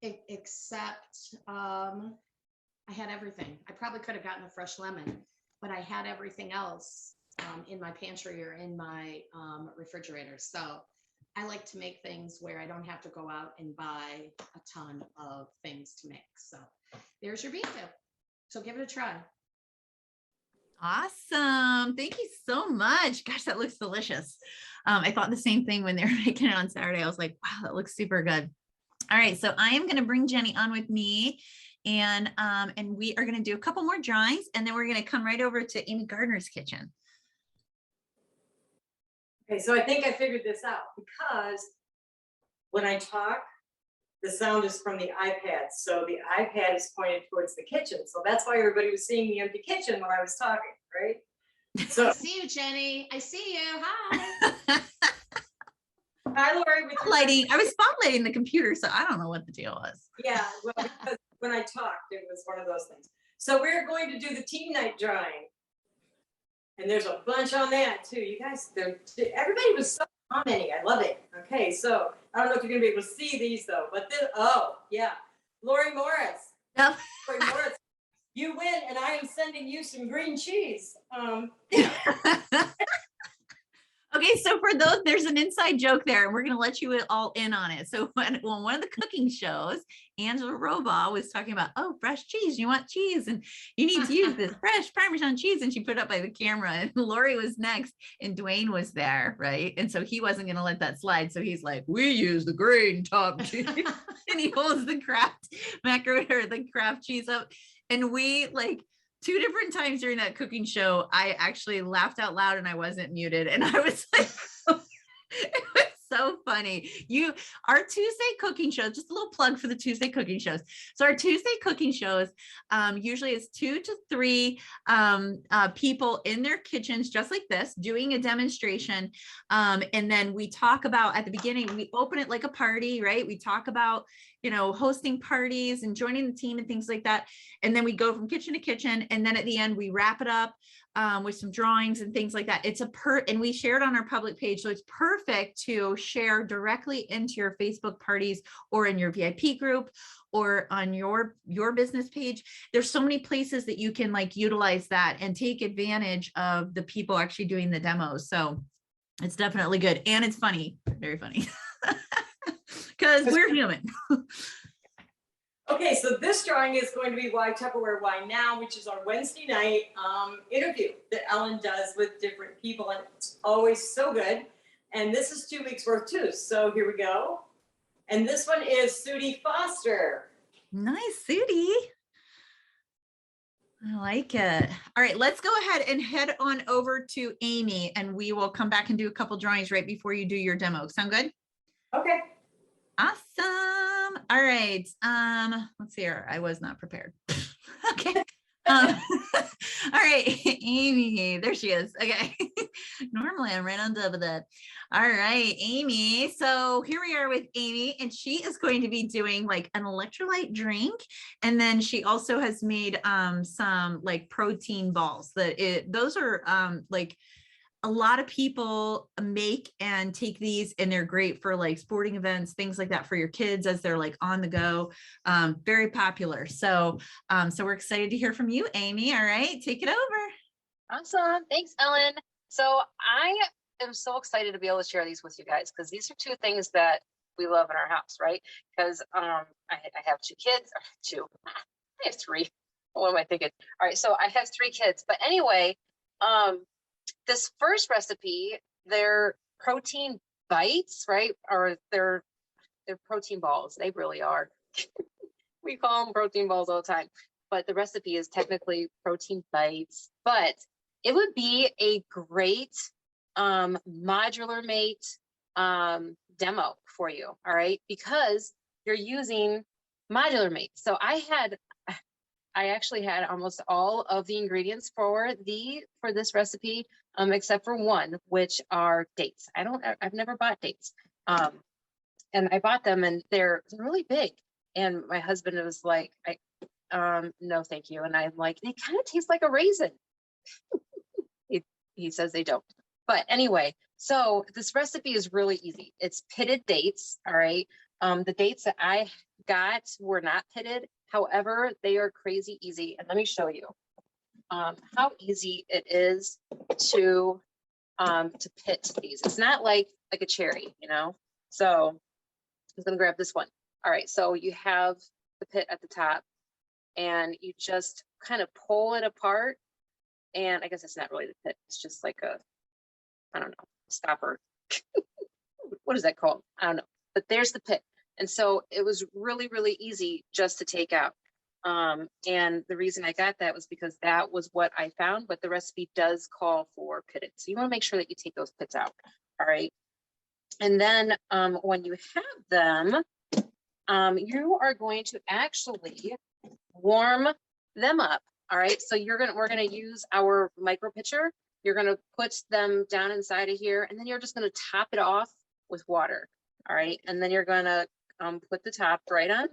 except I had everything. I probably could have gotten a fresh lemon, but I had everything else in my pantry or in my refrigerator. So I like to make things where I don't have to go out and buy a ton of things to make. So there's your bean dip. So give it a try. Awesome. Thank you so much. Gosh, that looks delicious. I thought the same thing when they were making it on Saturday. I was like, wow, that looks super good. All right, so I am going to bring Jenny on with me, and we are going to do a couple more drawings, and then we're going to come right over to Amy Gardner's kitchen. Okay, so I think I figured this out because when I talk, the sound is from the iPad. So the iPad is pointed towards the kitchen. So that's why everybody was seeing the empty kitchen when I was talking, right? So I see you, Jenny. I see you. Hi. hi, Lori. With your Lighting. I was spotlighting the computer, so I don't know what the deal was. Yeah, well, because when I talked, it was one of those things. So we're going to do the team night drawing. And there's a bunch on that too. You guys, everybody was so commenting. I love it. Okay, so I don't know if you're gonna be able to see these though, but this, oh yeah, Lori Morris. No. Lori Morris, you win, and I am sending you some green cheese. Okay, so for those, there's an inside joke there, and we're going to let you all in on it. So when one of the cooking shows, Angela Robaugh was talking about, oh, fresh cheese, you want cheese, and you need to use this fresh Parmesan cheese, and she put it up by the camera, and Lori was next, and Dwayne was there, right? And so he wasn't going to let that slide, so he's like, we use the green top cheese, and he holds the Kraft macaroni or the Kraft cheese up, and we like, 2 different times during that cooking show, I actually laughed out loud and I wasn't muted. And I was like, it was so funny. Our Tuesday cooking show, just a little plug for the Tuesday cooking shows. So our Tuesday cooking shows, usually it's 2 to 3 people in their kitchens, just like this, doing a demonstration. And then we talk about, at the beginning, we open it like a party, right? We talk about, hosting parties and joining the team and things like that. And then we go from kitchen to kitchen. And then at the end, we wrap it up with some drawings and things like that. And we share it on our public page. So it's perfect to share directly into your Facebook parties or in your VIP group or on your business page. There's so many places that you can utilize that and take advantage of the people actually doing the demos. So it's definitely good. And it's funny, very funny. Because we're human. Okay, so this drawing is going to be Why Tupperware, Why Now, which is our Wednesday night interview that Ellen does with different people, and it's always so good. And this is 2 weeks worth too. So here we go. And this one is Sudie Foster. Nice, Sudie. I like it. All right, let's go ahead and head on over to Amy, and we will come back and do a couple drawings right before you do your demo. Sound good? Okay. Awesome. All right. Let's see here. I was not prepared. Okay. All right, Amy, there she is. Okay. Normally I'm right on top of that. All right, Amy. So here we are with Amy, and she is going to be doing an electrolyte drink. And then she also has made some protein balls those are a lot of people make and take these, and they're great for sporting events, things like that for your kids as they're on the go. Very popular. So we're excited to hear from you, Amy. All right, take it over. Awesome. Thanks, Ellen. So I am so excited to be able to share these with you guys, because these are 2 things that we love in our house, right? Because I have 2 kids, I have 3. What am I thinking? All right, so I have 3 kids, but anyway, this first recipe, they're protein bites, right? Or they're protein balls. They really are. We call them protein balls all the time, but the recipe is technically protein bites. But it would be a great modular mate demo for you, all right? Because you're using modular mate. So I actually had almost all of the ingredients for this recipe, except for one, which are dates. I've never bought dates. And I bought them, and they're really big. And my husband was like, no, thank you. And I'm like, they kind of taste like a raisin. He says they don't. But anyway, so this recipe is really easy. It's pitted dates, all right? The dates that I got were not pitted. However, they are crazy easy. And let me show you how easy it is to pit these. It's not like a cherry, So I'm gonna grab this one. All right, so you have the pit at the top, and you just kind of pull it apart. And I guess it's not really the pit. It's just I don't know, stopper. What is that called? I don't know. But there's the pit. And so it was really, really easy just to take out. And the reason I got that was because that was what I found, but the recipe does call for pitted. So you want to make sure that you take those pits out. All right. And then when you have them, you are going to actually warm them up. All right. So we're gonna use our micro pitcher. You're gonna put them down inside of here, and then you're just gonna top it off with water. All right. And then you're gonna put the top right on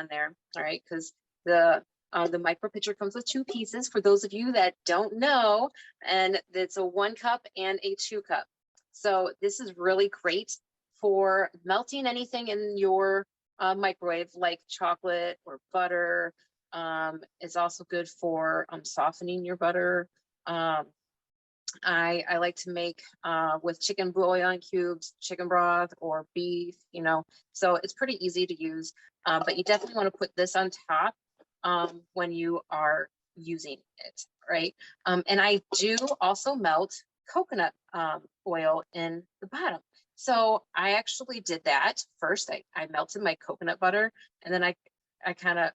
there. All right, because the micro pitcher comes with 2 pieces for those of you that don't know, and it's a 1 cup and a 2 cup. So this is really great for melting anything in your microwave, like chocolate or butter. It's also good for softening your butter. I like to make with chicken bouillon cubes, chicken broth, or beef, you know, so it's pretty easy to use, but you definitely want to put this on top when you are using it, right? And I do also melt coconut oil in the bottom. So I actually did that first. I melted my coconut butter, and then I kind of,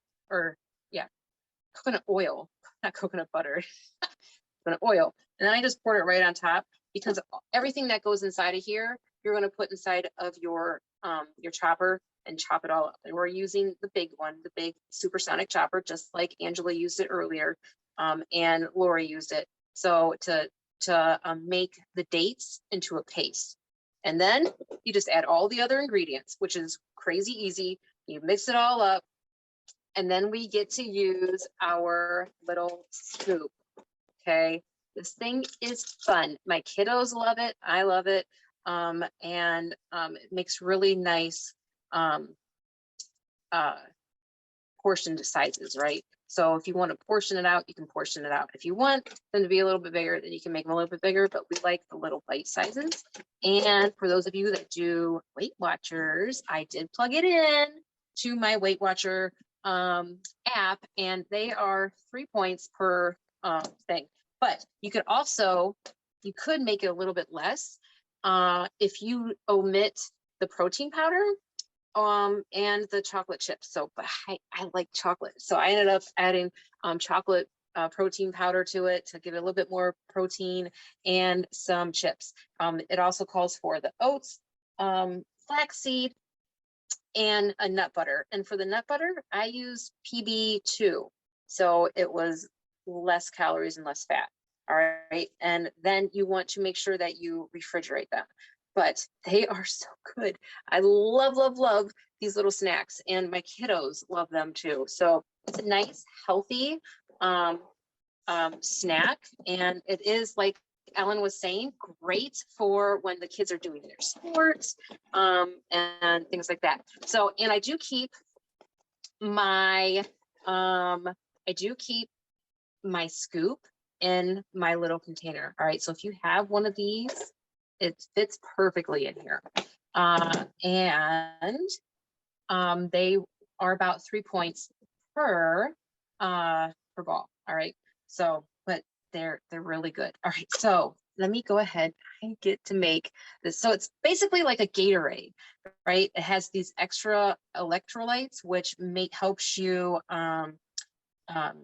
coconut oil, not coconut butter, coconut oil. And then I just poured it right on top, because everything that goes inside of here, you're going to put inside of your chopper and chop it all up. And we're using the big one, the big supersonic chopper, just like Angela used it earlier, and Lori used it. So to make the dates into a paste. And then you just add all the other ingredients, which is crazy easy. You mix it all up, and then we get to use our little scoop. Okay, this thing is fun. My kiddos love it. I love it. And it makes really nice portioned sizes, right? So if you want to portion it out, you can portion it out. If you want them to be a little bit bigger, then you can make them a little bit bigger, but we like the little bite sizes. And for those of you that do Weight Watchers, I did plug it in to my Weight Watcher app, and they are 3 points per thing. But you could make it a little bit less if you omit the protein powder and the chocolate chips. So but I like chocolate, so I ended up adding chocolate protein powder to it to give it a little bit more protein, and some chips. It also calls for the oats, flaxseed, and a nut butter. And for the nut butter, I use PB2, so it was less calories and less fat. All right, and then you want to make sure that you refrigerate them. But they are so good. I love these little snacks, and my kiddos love them too. So it's a nice, healthy snack, and it is, like Ellen was saying, great for when the kids are doing their sports and things like that. So, and I do keep my scoop in my little container. All right, so if you have one of these, it fits perfectly in here. And they are about 3 points per ball. All right, so but they're really good. All right, so let me go ahead and get to make this. So it's basically like a Gatorade, right? It has these extra electrolytes, which helps you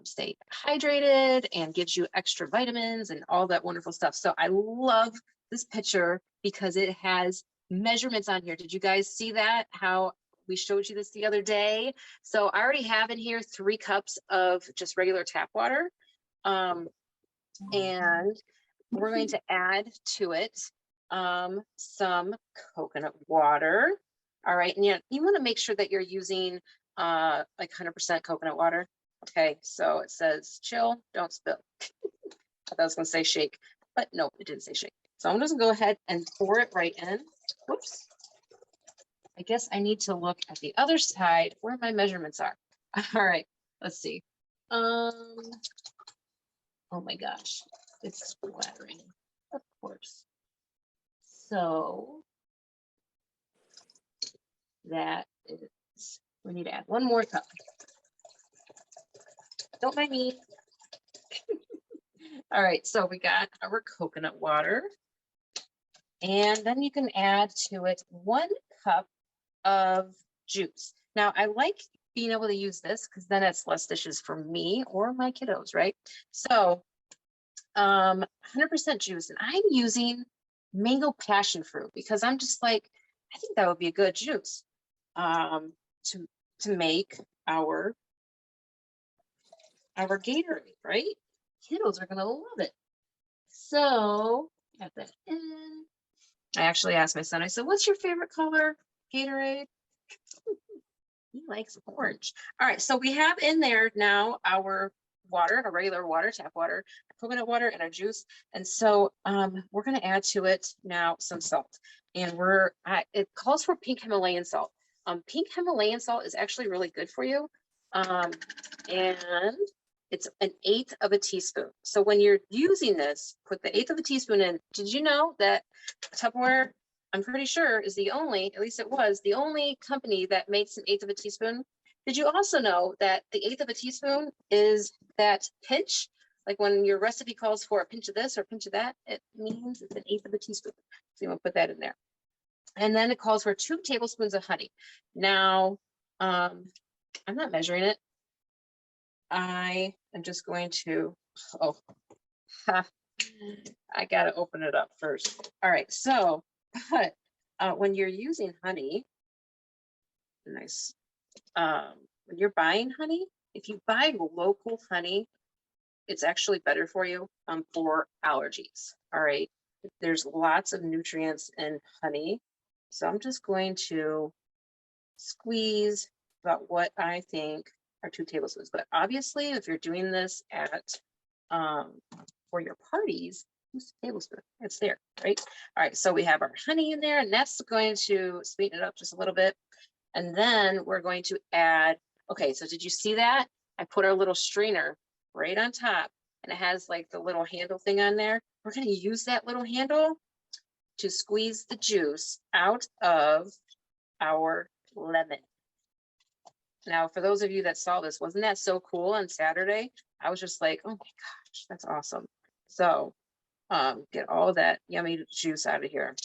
stay hydrated and gives you extra vitamins and all that wonderful stuff. So I love this picture because it has measurements on here. Did you guys see that? How we showed you this the other day? So I already have in here 3 cups of just regular tap water. And we're going to add to it some coconut water. All right, and you want to make sure that you're using like 100% coconut water. Okay, so it says chill, don't spill. I thought I was going to say shake, but no, it didn't say shake. So I'm just going to go ahead and pour it right in. Whoops. I guess I need to look at the other side where my measurements are. All right, let's see. Oh my gosh, it's splattering, of course. So that is, we need to add 1 more cup. Don't mind me. All right, so we got our coconut water, and then you can add to it 1 cup of juice. Now I like being able to use this because then it's less dishes for me or my kiddos, right? So 100% juice, and I'm using mango passion fruit because I'm just like, I think that would be a good juice to make our Gatorade, right? Kiddos are gonna love it. So add that in. I actually asked my son, I said, what's your favorite color, Gatorade? He likes orange. All right, so we have in there now our water, our regular water, tap water, coconut water, and our juice. And so we're gonna add to it now some salt. And it calls for pink Himalayan salt. Pink Himalayan salt is actually really good for you. And it's 1/8 of a teaspoon. So when you're using this, put the 1/8 of a teaspoon in. Did you know that Tupperware, I'm pretty sure, is the only, at least it was, the only company that makes 1/8 of a teaspoon? Did you also know that the 1/8 of a teaspoon is that pinch? Like when your recipe calls for a pinch of this or a pinch of that, it means it's 1/8 of a teaspoon. So you want to put that in there. And then it calls for 2 tablespoons of honey. Now, I'm not measuring it. I am just going to, I got to open it up first. All right, so, but when you're using honey, nice, when you're buying honey, if you buy local honey, it's actually better for you for allergies. All right, there's lots of nutrients in honey. So I'm just going to squeeze about what I think are 2 tablespoons. But obviously, if you're doing this at for your parties, 2 tablespoons, it's there, right? All right, so we have our honey in there, and that's going to sweeten it up just a little bit. And then we're going to add, okay, so did you see that? I put our little strainer right on top, and it has like the little handle thing on there. We're going to use that little handle to squeeze the juice out of our lemon. Now, for those of you that saw this, wasn't that so cool on Saturday? I was just like, oh my gosh, that's awesome. So get all that yummy juice out of here.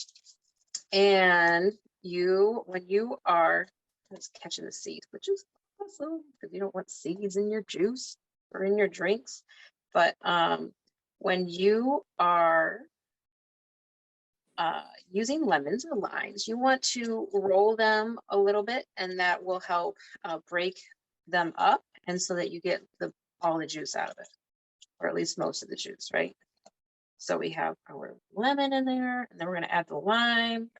And when you are just catching the seeds, which is awesome because you don't want seeds in your juice or in your drinks. But when you are using lemons or limes, you want to roll them a little bit, and that will help break them up, and so that you get all the juice out of it, or at least most of the juice, right? So we have our lemon in there, and then we're going to add the lime,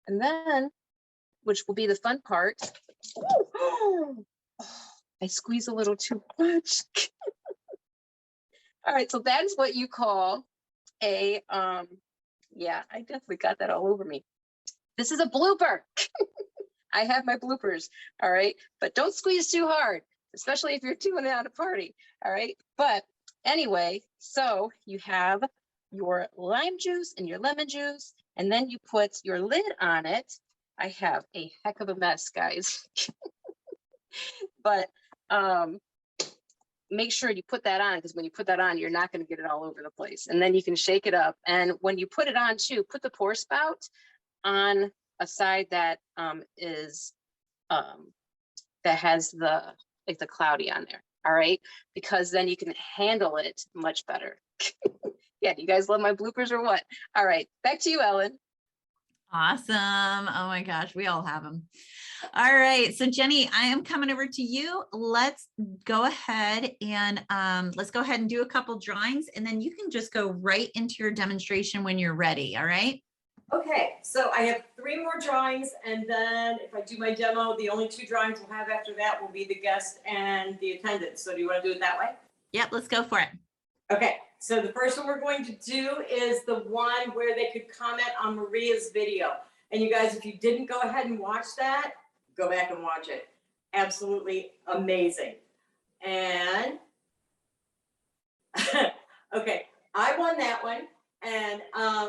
and then, which will be the fun part, I squeeze a little too much. All right, so that is what you call a yeah, I definitely got that all over me. This is a blooper. I have my bloopers, all right? But don't squeeze too hard, especially if you're doing it at a party, all right? But anyway, so you have your lime juice and your lemon juice, and then you put your lid on it. I have a heck of a mess, guys. But make sure you put that on, because when you put that on, you're not going to get it all over the place. And then you can shake it up. And when you put it on too, put the pour spout on a side that that has the cloudy on there. All right, because then you can handle it much better. Yeah, do you guys love my bloopers or what? All right, back to you, Ellen. Awesome. Oh my gosh, we all have them. All right. So Jenny, I am coming over to you. Let's go ahead and do a couple drawings, and then you can just go right into your demonstration when you're ready. All right. Okay, so I have 3 more drawings, and then if I do my demo, the only 2 drawings we'll have after that will be the guest and the attendant. So do you want to do it that way? Yep, let's go for it. Okay, so the first one we're going to do is the one where they could comment on Maria's video. And you guys, if you didn't go ahead and watch that, go back and watch it. Absolutely amazing. And okay, I won that one. And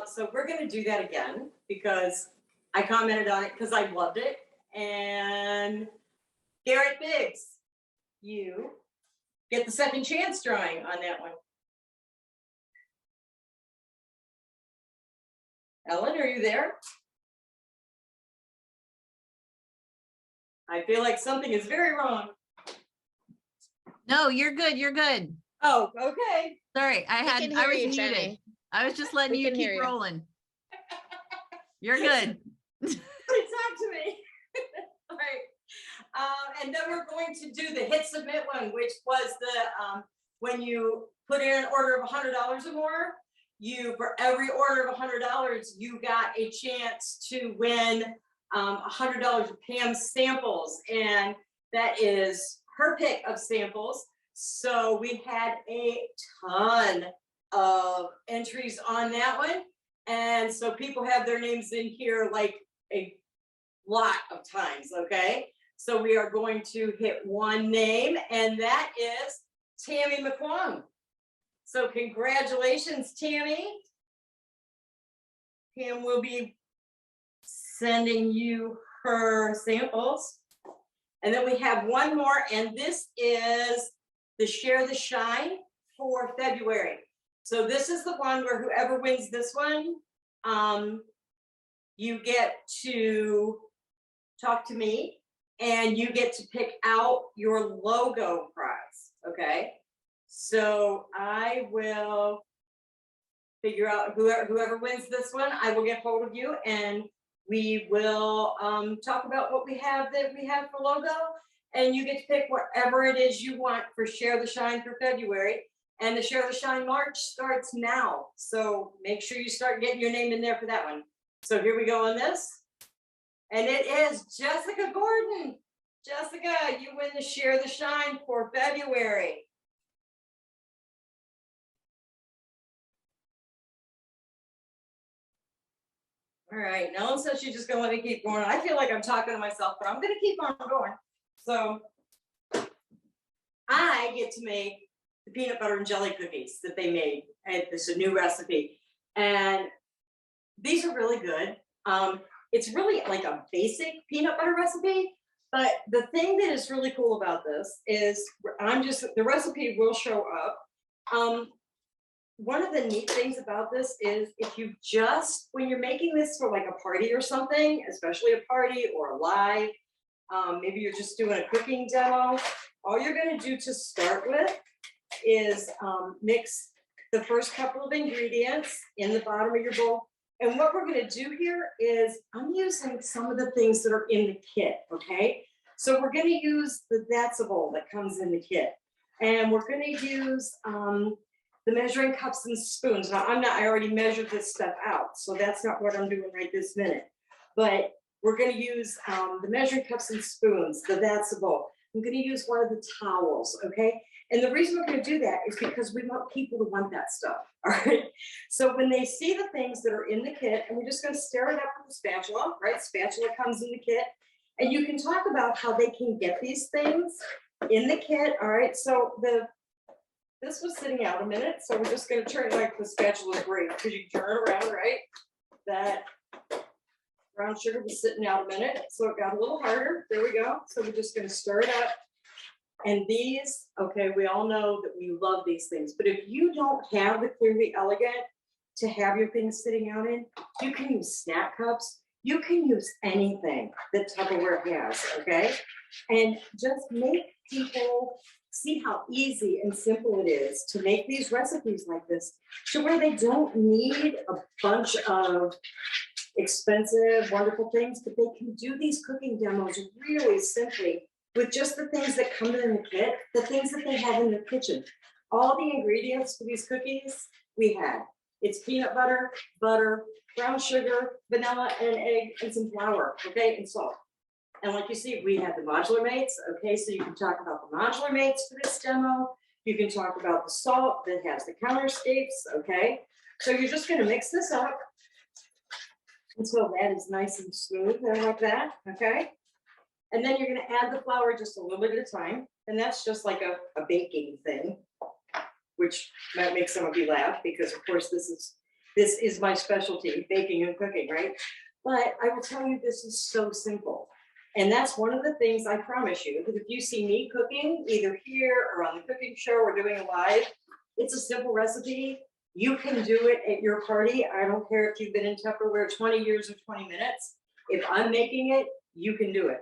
so we're going to do that again because I commented on it because I loved it. And Garrett Biggs, you get the second chance drawing on that one. Ellen, are you there? I feel like something is very wrong. No, you're good. You're good. Oh, okay. Sorry, I can was hear you, muted. Jenny. I was just letting We you can keep hear you. rolling. You're good. Talk to me. All right. And then we're going to do the hit submit one, which was the when you put in an order of $100 or more, for every order of $100, you got a chance to win $100 of Pam's samples, and that is her pick of samples. So we had a ton of entries on that one, and so people have their names in here like a lot of times. Okay, so we are going to hit one name, and that is Tammy McQuong. So congratulations, Tammy. Pam will be sending you her samples. And then we have one more, and this is the Share the Shine for February. So this is the one where whoever wins this one, you get to talk to me, and you get to pick out your logo prize, okay? So I will figure out whoever wins this one, I will get hold of you, and we will talk about what we have for logo, and you get to pick whatever it is you want for Share the Shine for February. And the Share the Shine March starts now, so make sure you start getting your name in there for that one. So here we go on this, and it is Jessica Gordon. Jessica, you win the Share the Shine for February. All right, Ellen says she's just gonna let me keep going. I feel like I'm talking to myself, but I'm gonna keep on going. So I get to make the peanut butter and jelly cookies that they made. And this is a new recipe, and these are really good. It's really like a basic peanut butter recipe, but the thing that is really cool about this is the recipe will show up. One of the neat things about this is when you're making this for like a party or something, especially a party or a live, maybe you're just doing a cooking demo, all you're going to do to start with is mix the first couple of ingredients in the bottom of your bowl. And what we're going to do here is I'm using some of the things that are in the kit, okay? So we're going to use the That's a Bowl that comes in the kit. And we're going to use the measuring cups and spoons. Now I already measured this stuff out, so that's not what I'm doing right this minute. But we're going to use the measuring cups and spoons, the That's a Bowl. I'm going to use one of the towels, okay? And the reason we're going to do that is because we want people to want that stuff, all right? So when they see the things that are in the kit, and we're just going to stir it up with a spatula, right? Spatula comes in the kit, and you can talk about how they can get these things in the kit, all right? So this was sitting out a minute, so we're just going to turn it like the spatula is great because you turn it around, right? That brown sugar was sitting out a minute, so it got a little harder. There we go. So we're just going to stir it up. And these, okay, we all know that we love these things, but if you don't have the Clearly Elegant to have your things sitting out in, you can use snack cups. You can use anything that Tupperware has, okay? And just make people see how easy and simple it is to make these recipes like this to where they don't need a bunch of expensive, wonderful things, but they can do these cooking demos really simply with just the things that come in the kit, the things that they have in their kitchen. All the ingredients for these cookies we had. It's peanut butter, butter, brown sugar, vanilla, and egg, and some flour, okay, and salt. And like you see, we had the modular mates, okay, so you can talk about the modular mates for this demo. You can talk about the salt that has the counterscapes, okay? So you're just gonna mix this up until that is nice and smooth there like that, okay? And then you're gonna add the flour just a little bit at a time. And that's just like a baking thing, which might make some of you laugh because of course this is my specialty, baking and cooking, right? But I will tell you, this is so simple. And that's one of the things I promise you, that if you see me cooking, either here or on the cooking show or doing a live, it's a simple recipe. You can do it at your party. I don't care if you've been in Tupperware 20 years or 20 minutes. If I'm making it, you can do it.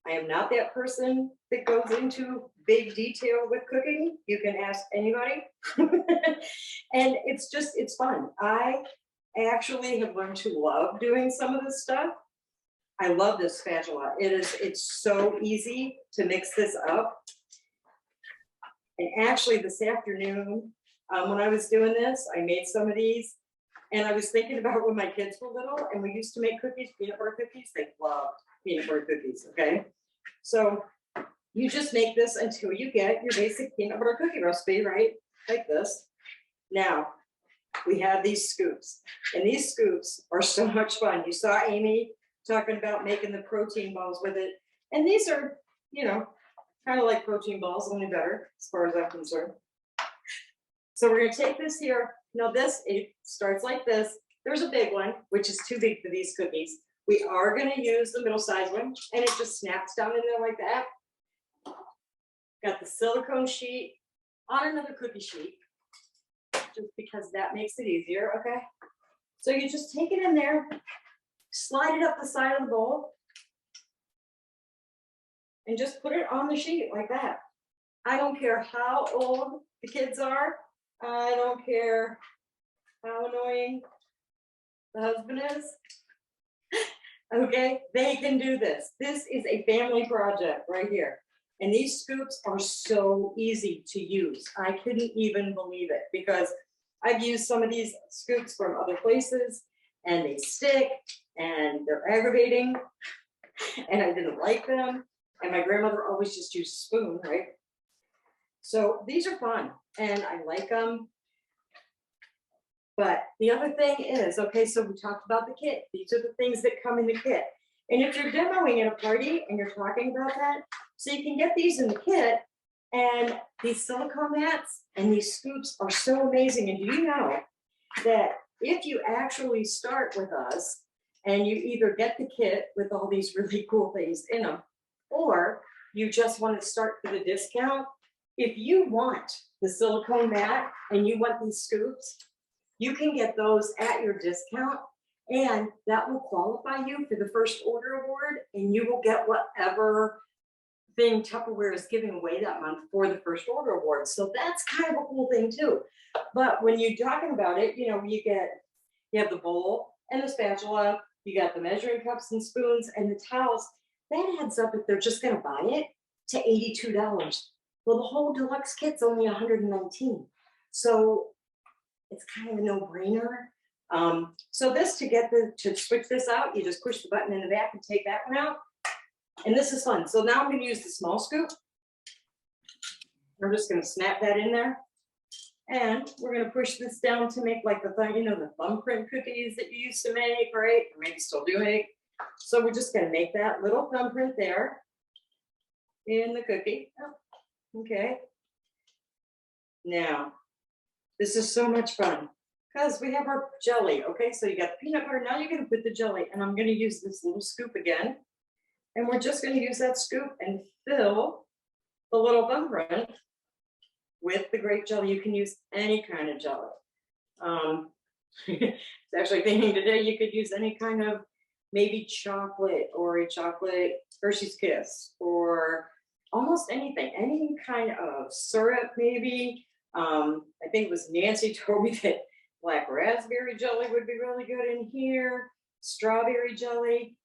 I am not that person that goes into big detail with cooking. You can ask anybody. And it's fun. I actually have learned to love doing some of this stuff. I love this spatula. It's so easy to mix this up. And actually this afternoon, when I was doing this, I made some of these. And I was thinking about when my kids were little and we used to make cookies, peanut butter cookies. They loved peanut butter cookies, okay? So you just make this until you get your basic peanut butter cookie recipe, right? Like this. Now, we have these scoops. And these scoops are so much fun. You saw Amy talking about making the protein balls with it. And these are, you know, kind of like protein balls, only better as far as I'm concerned. So we're gonna take this here. Now this, it starts like this. There's a big one, which is too big for these cookies. We are gonna use the middle-sized one, and it just snaps down in there like that. Got the silicone sheet on another cookie sheet, just because that makes it easier, okay? So you just take it in there, slide it up the side of the bowl, and just put it on the sheet like that. I don't care how old the kids are. I don't care how annoying the husband is. Okay, they can do this. This is a family project right here. And these scoops are so easy to use. I couldn't even believe it because I've used some of these scoops from other places and they stick and they're aggravating and I didn't like them. And my grandmother always just used a spoon, right? So these are fun and I like them. But the other thing is, okay, so we talked about the kit. These are the things that come in the kit. And if you're demoing at a party and you're talking about that, so you can get these in the kit, and these silicone mats and these scoops are so amazing. And do you know that if you actually start with us and you either get the kit with all these really cool things in them, or you just want to start for the discount, if you want the silicone mat and you want these scoops, you can get those at your discount, and that will qualify you for the first order award, and you will get whatever thing Tupperware is giving away that month for the first order award. So that's kind of a cool thing too. But when you're talking about it, you know, you have the bowl and the spatula, you got the measuring cups and spoons and the towels. That adds up, if they're just gonna buy it, to $82. Well, the whole deluxe kit's only $119. So it's kind of a no-brainer. So this, to switch this out, you just push the button in the back and take that one out. And this is fun. So now I'm going to use the small scoop. I'm just going to snap that in there. And we're going to push this down to make like the thumb, you know, the thumbprint cookies that you used to make, right? Or maybe still do make. So we're just going to make that little thumbprint there in the cookie. Oh, okay. Now, this is so much fun because we have our jelly. Okay, so you got the peanut butter. Now you're going to put the jelly, and I'm going to use this little scoop again. And we're just going to use that scoop and fill the little thumbprint with the grape jelly. You can use any kind of jelly. It's actually thinking today you could use any kind of maybe chocolate or a chocolate Hershey's Kiss or almost anything, any kind of syrup maybe. I think it was Nancy told me that black raspberry jelly would be really good in here, strawberry jelly.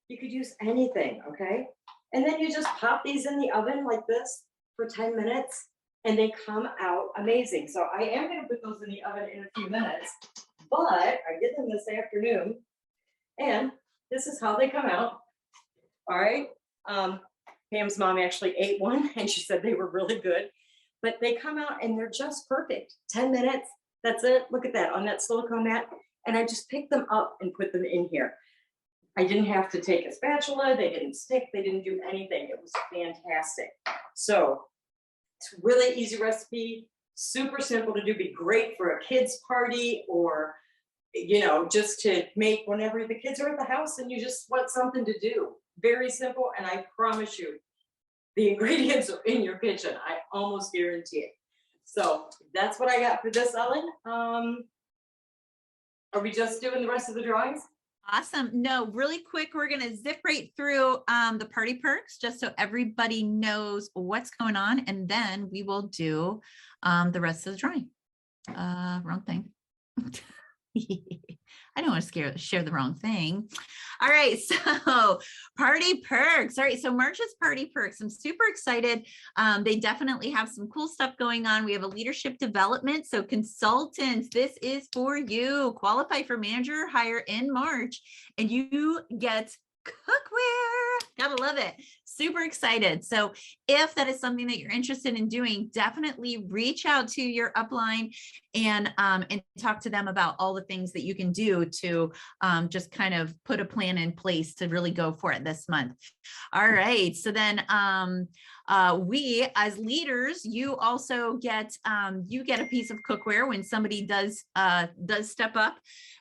You could use anything, okay? And then you just pop these in the oven like this for 10 minutes and they come out amazing. So I am gonna put those in the oven in a few minutes, but I did them this afternoon and this is how they come out, all right? Pam's mom actually ate one and she said they were really good, but they come out and they're just perfect. 10 minutes, that's it. Look at that on that silicone mat. And I just picked them up and put them in here. I didn't have to take a spatula. They didn't stick. They didn't do anything. It was fantastic. So it's a really easy recipe, super simple to do, be great for a kid's party or, you know, just to make whenever the kids are at the house and you just want something to do. Very simple. And I promise you, the ingredients are in your kitchen. I almost guarantee it. So that's what I got for this, Ellen. Are we just doing the rest of the drawings? Awesome. No, really quick, we're going to zip right through the party perks just so everybody knows what's going on. And then we will do the rest of the drawing. Wrong thing. I don't want to share the wrong thing. All right, so party perks. All right, so March is party perks. I'm super excited. They definitely have some cool stuff going on. We have a leadership development. So consultants, this is for you. Qualify for manager hire in March, and you get cookware. Gotta love it. Super excited. So if that is something that you're interested in doing, definitely reach out to your upline and talk to them about all the things that you can do to just kind of put a plan in place to really go for it this month. All right. So then we as leaders, you also get a piece of cookware when somebody does step up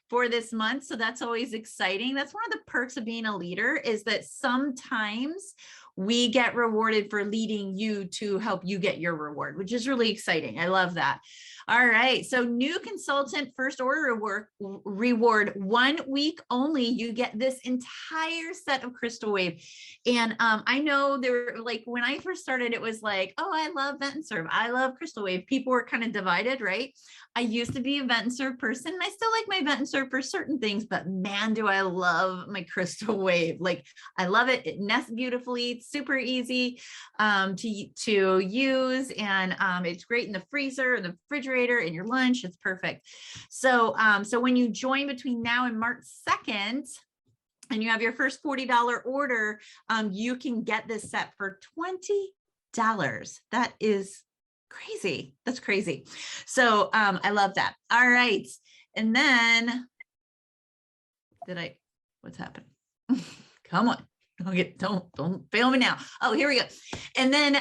for this month. So that's always exciting. That's one of the perks of being a leader, is that sometimes we get rewarded for leading you to help you get your reward, which is really exciting. I love that. All right. So new consultant first order reward 1 week only. You get this entire set of Crystal Wave. And I know there were, like, when I first started, it was like, oh, I love Vent and Serve. I love Crystal Wave. People were kind of divided, right? I used to be a Vent and Serve person, and I still like my Vent and Serve for certain things, but man, do I love my Crystal Wave. Like, I love it. It nests beautifully. It's super easy to use, and it's great in the freezer and the refrigerator, in your lunch. It's perfect. So when you join between now and March 2nd, and you have your first $40 order, you can get this set for $20. That is crazy. That's crazy. So I love that. All right. And then what's happened? Come on. Don't fail me now. Oh, here we go. And then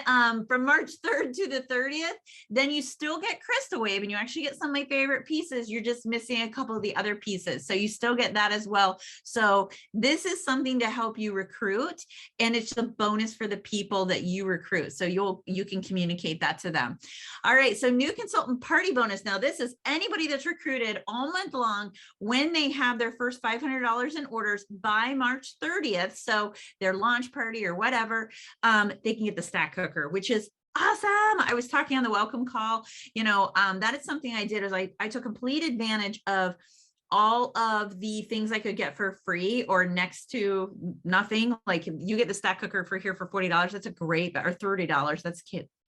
from March 3rd to the 30th, then you still get Crystal Wave, and you actually get some of my favorite pieces. You're just missing a couple of the other pieces. So you still get that as well. So this is something to help you recruit, and it's a bonus for the people that you recruit. So you can communicate that to them. All right. So new consultant party bonus. Now this is anybody that's recruited all month long when they have their first $500 in orders by March 30th. So their launch party or whatever, they can get the stack cooker, which is awesome. I was talking on the welcome call, that is something I did, is I took complete advantage of all of the things I could get for free or next to nothing. Like, you get the stack cooker for here for $40. That's a great, or $30. That's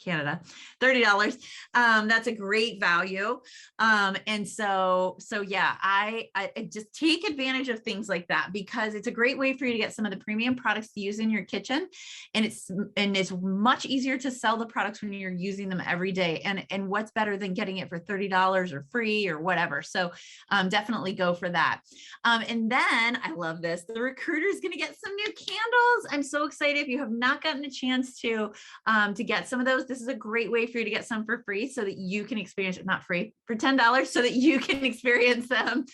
Canada, $30. That's a great value. And so yeah, I just take advantage of things like that, because it's a great way for you to get some of the premium products to use in your kitchen. And it's much easier to sell the products when you're using them every day. And what's better than getting it for $30 or free or whatever. So definitely go for that. And then I love this. The recruiter is going to get some new candles. I'm so excited. If you have not gotten a chance to get some of those, this is a great way for you to get some for free, so that you can experience it, not free, for $10, so that you can experience them.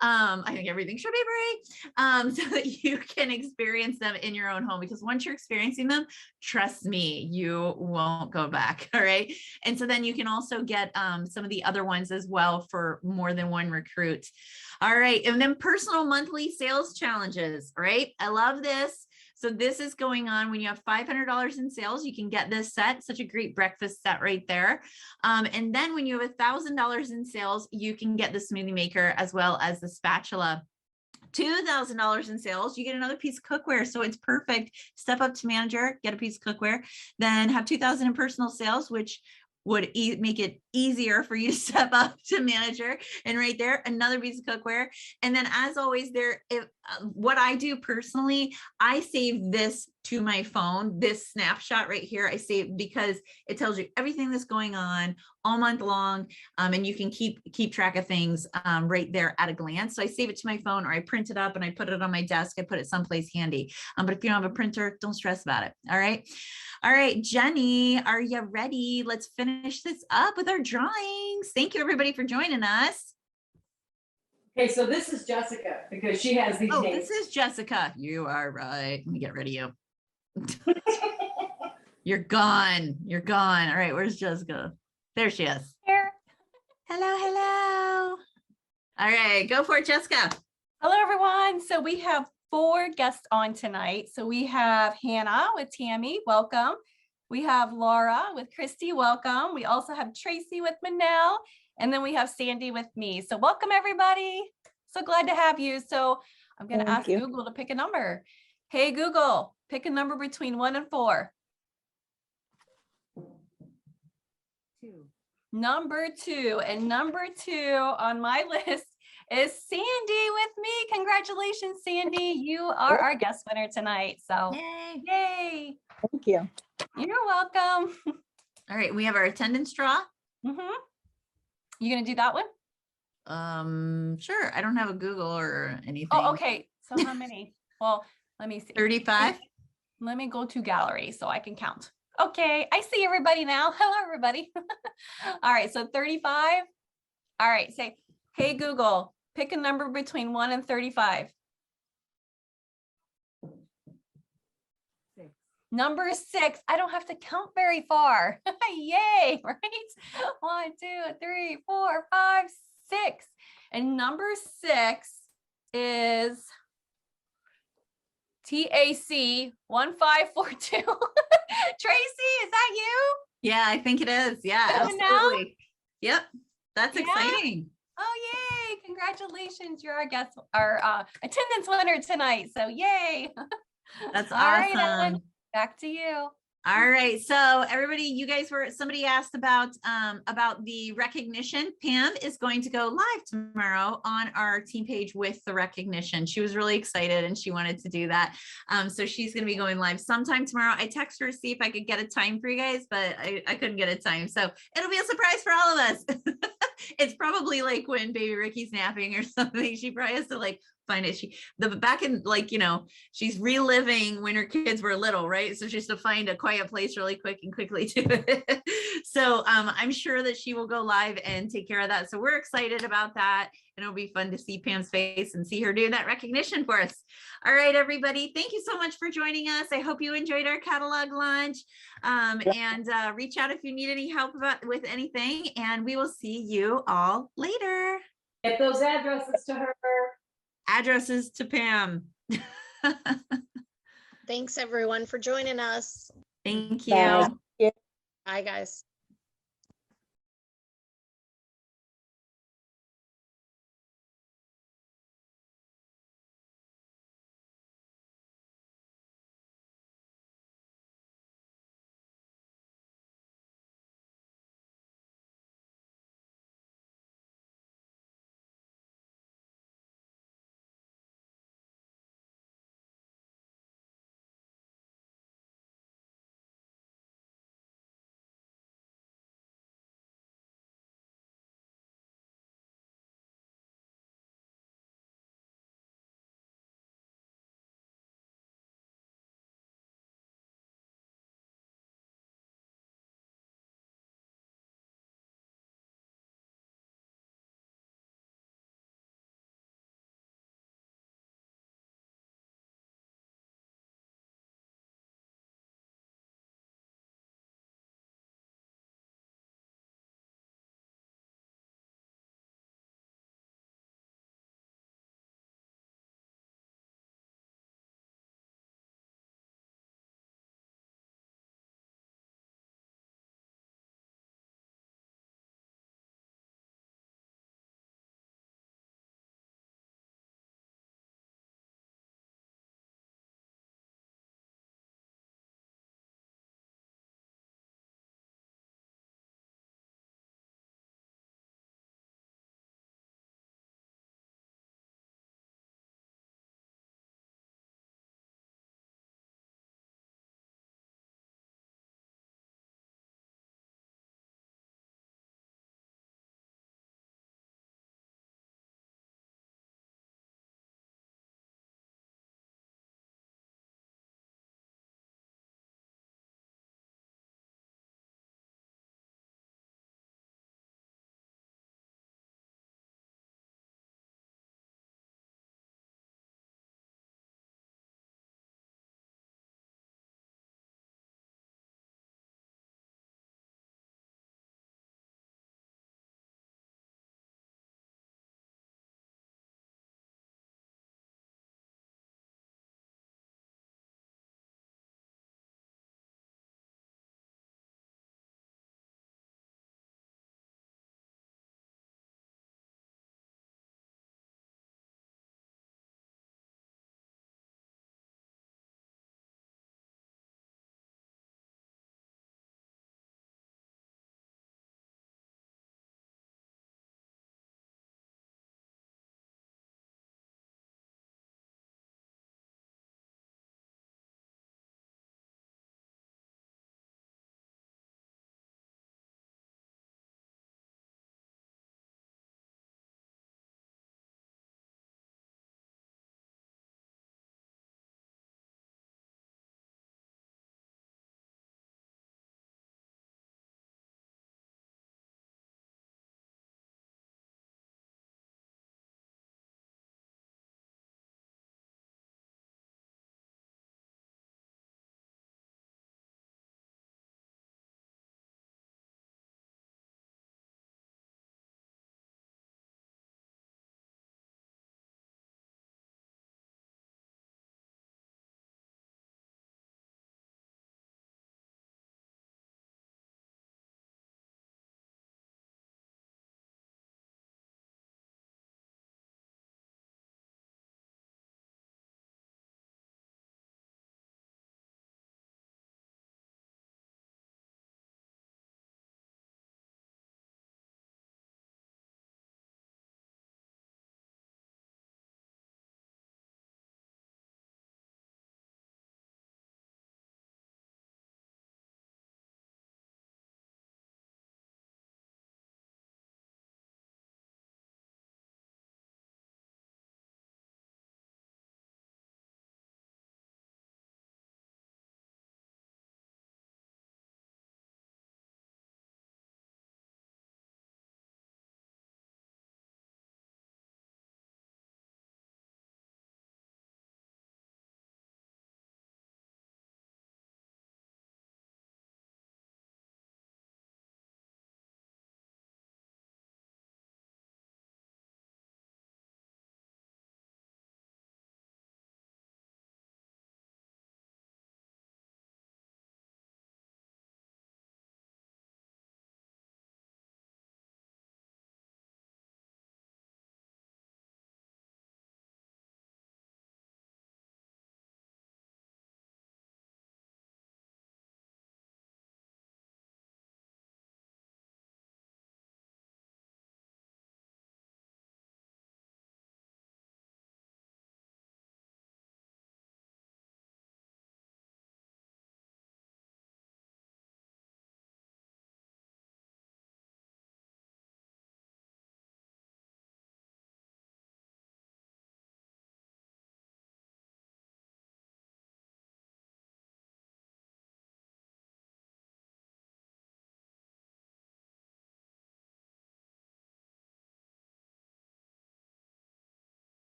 I think everything should be free, so that you can experience them in your own home, because once you're experiencing them, trust me, you won't go back. All right. And so then you can also get some of the other ones as well for more than one recruit. All right. And then personal monthly sales challenges. All right. I love this. So this is going on when you have $500 in sales, you can get this set, such a great breakfast set right there. And then when you have $1,000 in sales, you can get the smoothie maker as well as the spatula. $2,000 in sales, you get another piece of cookware. So it's perfect. Step up to manager, get a piece of cookware, then have 2,000 in personal sales, which would make it easier for you to step up to manager. And right there, another piece of cookware. And then, as always, what I do personally, I save this to my phone, this snapshot right here. I save because it tells you everything that's going on all month long. And you can keep track of things right there at a glance. So I save it to my phone, or I print it up and I put it on my desk. I put it someplace handy. But if you don't have a printer, don't stress about it. All right. All right, Jenny, are you ready? Let's finish this up with our drawings. Thank you, everybody, for joining us. Okay, so this is Jessica, because she has these names. This is Jessica. You are right. Let me get rid of you. You're gone. You're gone. All right, where's Jessica? There she is. Here. Hello, hello. All right, go for it, Jessica. Hello, everyone. So we have 4 guests on tonight. So we have Hannah with Tammy. Welcome. We have Laura with Christy. Welcome. We also have Tracy with Manel. And then we have Sandy with me. So welcome, everybody. So glad to have you. So I'm going to ask Google to pick a number. Hey, Google, pick a number between 1 and 4. 2. Number 2. And number 2 on my list is Sandy with me. Congratulations, Sandy. You are our guest winner tonight. So Yay. yay. Thank you. You're welcome. All right, we have our attendance draw. Mm-hmm. You gonna do that one? Sure. I don't have a Google or anything. Oh, okay. So how many? Well, let me see. 35. Let me go to gallery so I can count. Okay, I see everybody now. Hello, everybody. All right, so 35. All right, say, hey, Google, pick a number between 1 and 35. 6. Number 6. I don't have to count very far. Yay, right? 1, 2, 3, 4, 5, 6. And number 6 is TAC 1542. Tracy, is that you? Yeah, I think it is. Yeah, Is it now? absolutely. Yep. That's Yeah? exciting. Oh, yay. Congratulations. You're our guest, our attendance winner tonight. So yay. That's All right, awesome. Ellen, back to you. All right. So everybody, you guys somebody asked about the recognition. Pam is going to go live tomorrow on our team page with the recognition. She was really excited and she wanted to do that. So she's going to be going live sometime tomorrow. I texted her to see if I could get a time for you guys, but I couldn't get a time. So it'll be a surprise for all of us. It's probably like when baby Ricky's napping or something. She probably has to like find it. Back in like, she's reliving when her kids were little, right? So she has to find a quiet place really quick and quickly do it. So I'm sure that she will go live and take care of that. So we're excited about that. And it'll be fun to see Pam's face and see her doing that recognition for us. All right, everybody. Thank you so much for joining us. I hope you enjoyed our catalog launch. And reach out if you need any help with anything. And we will see you all later. Get those addresses to her. Addresses to Pam. Thanks everyone for joining us. Thank you. Bye. Bye guys.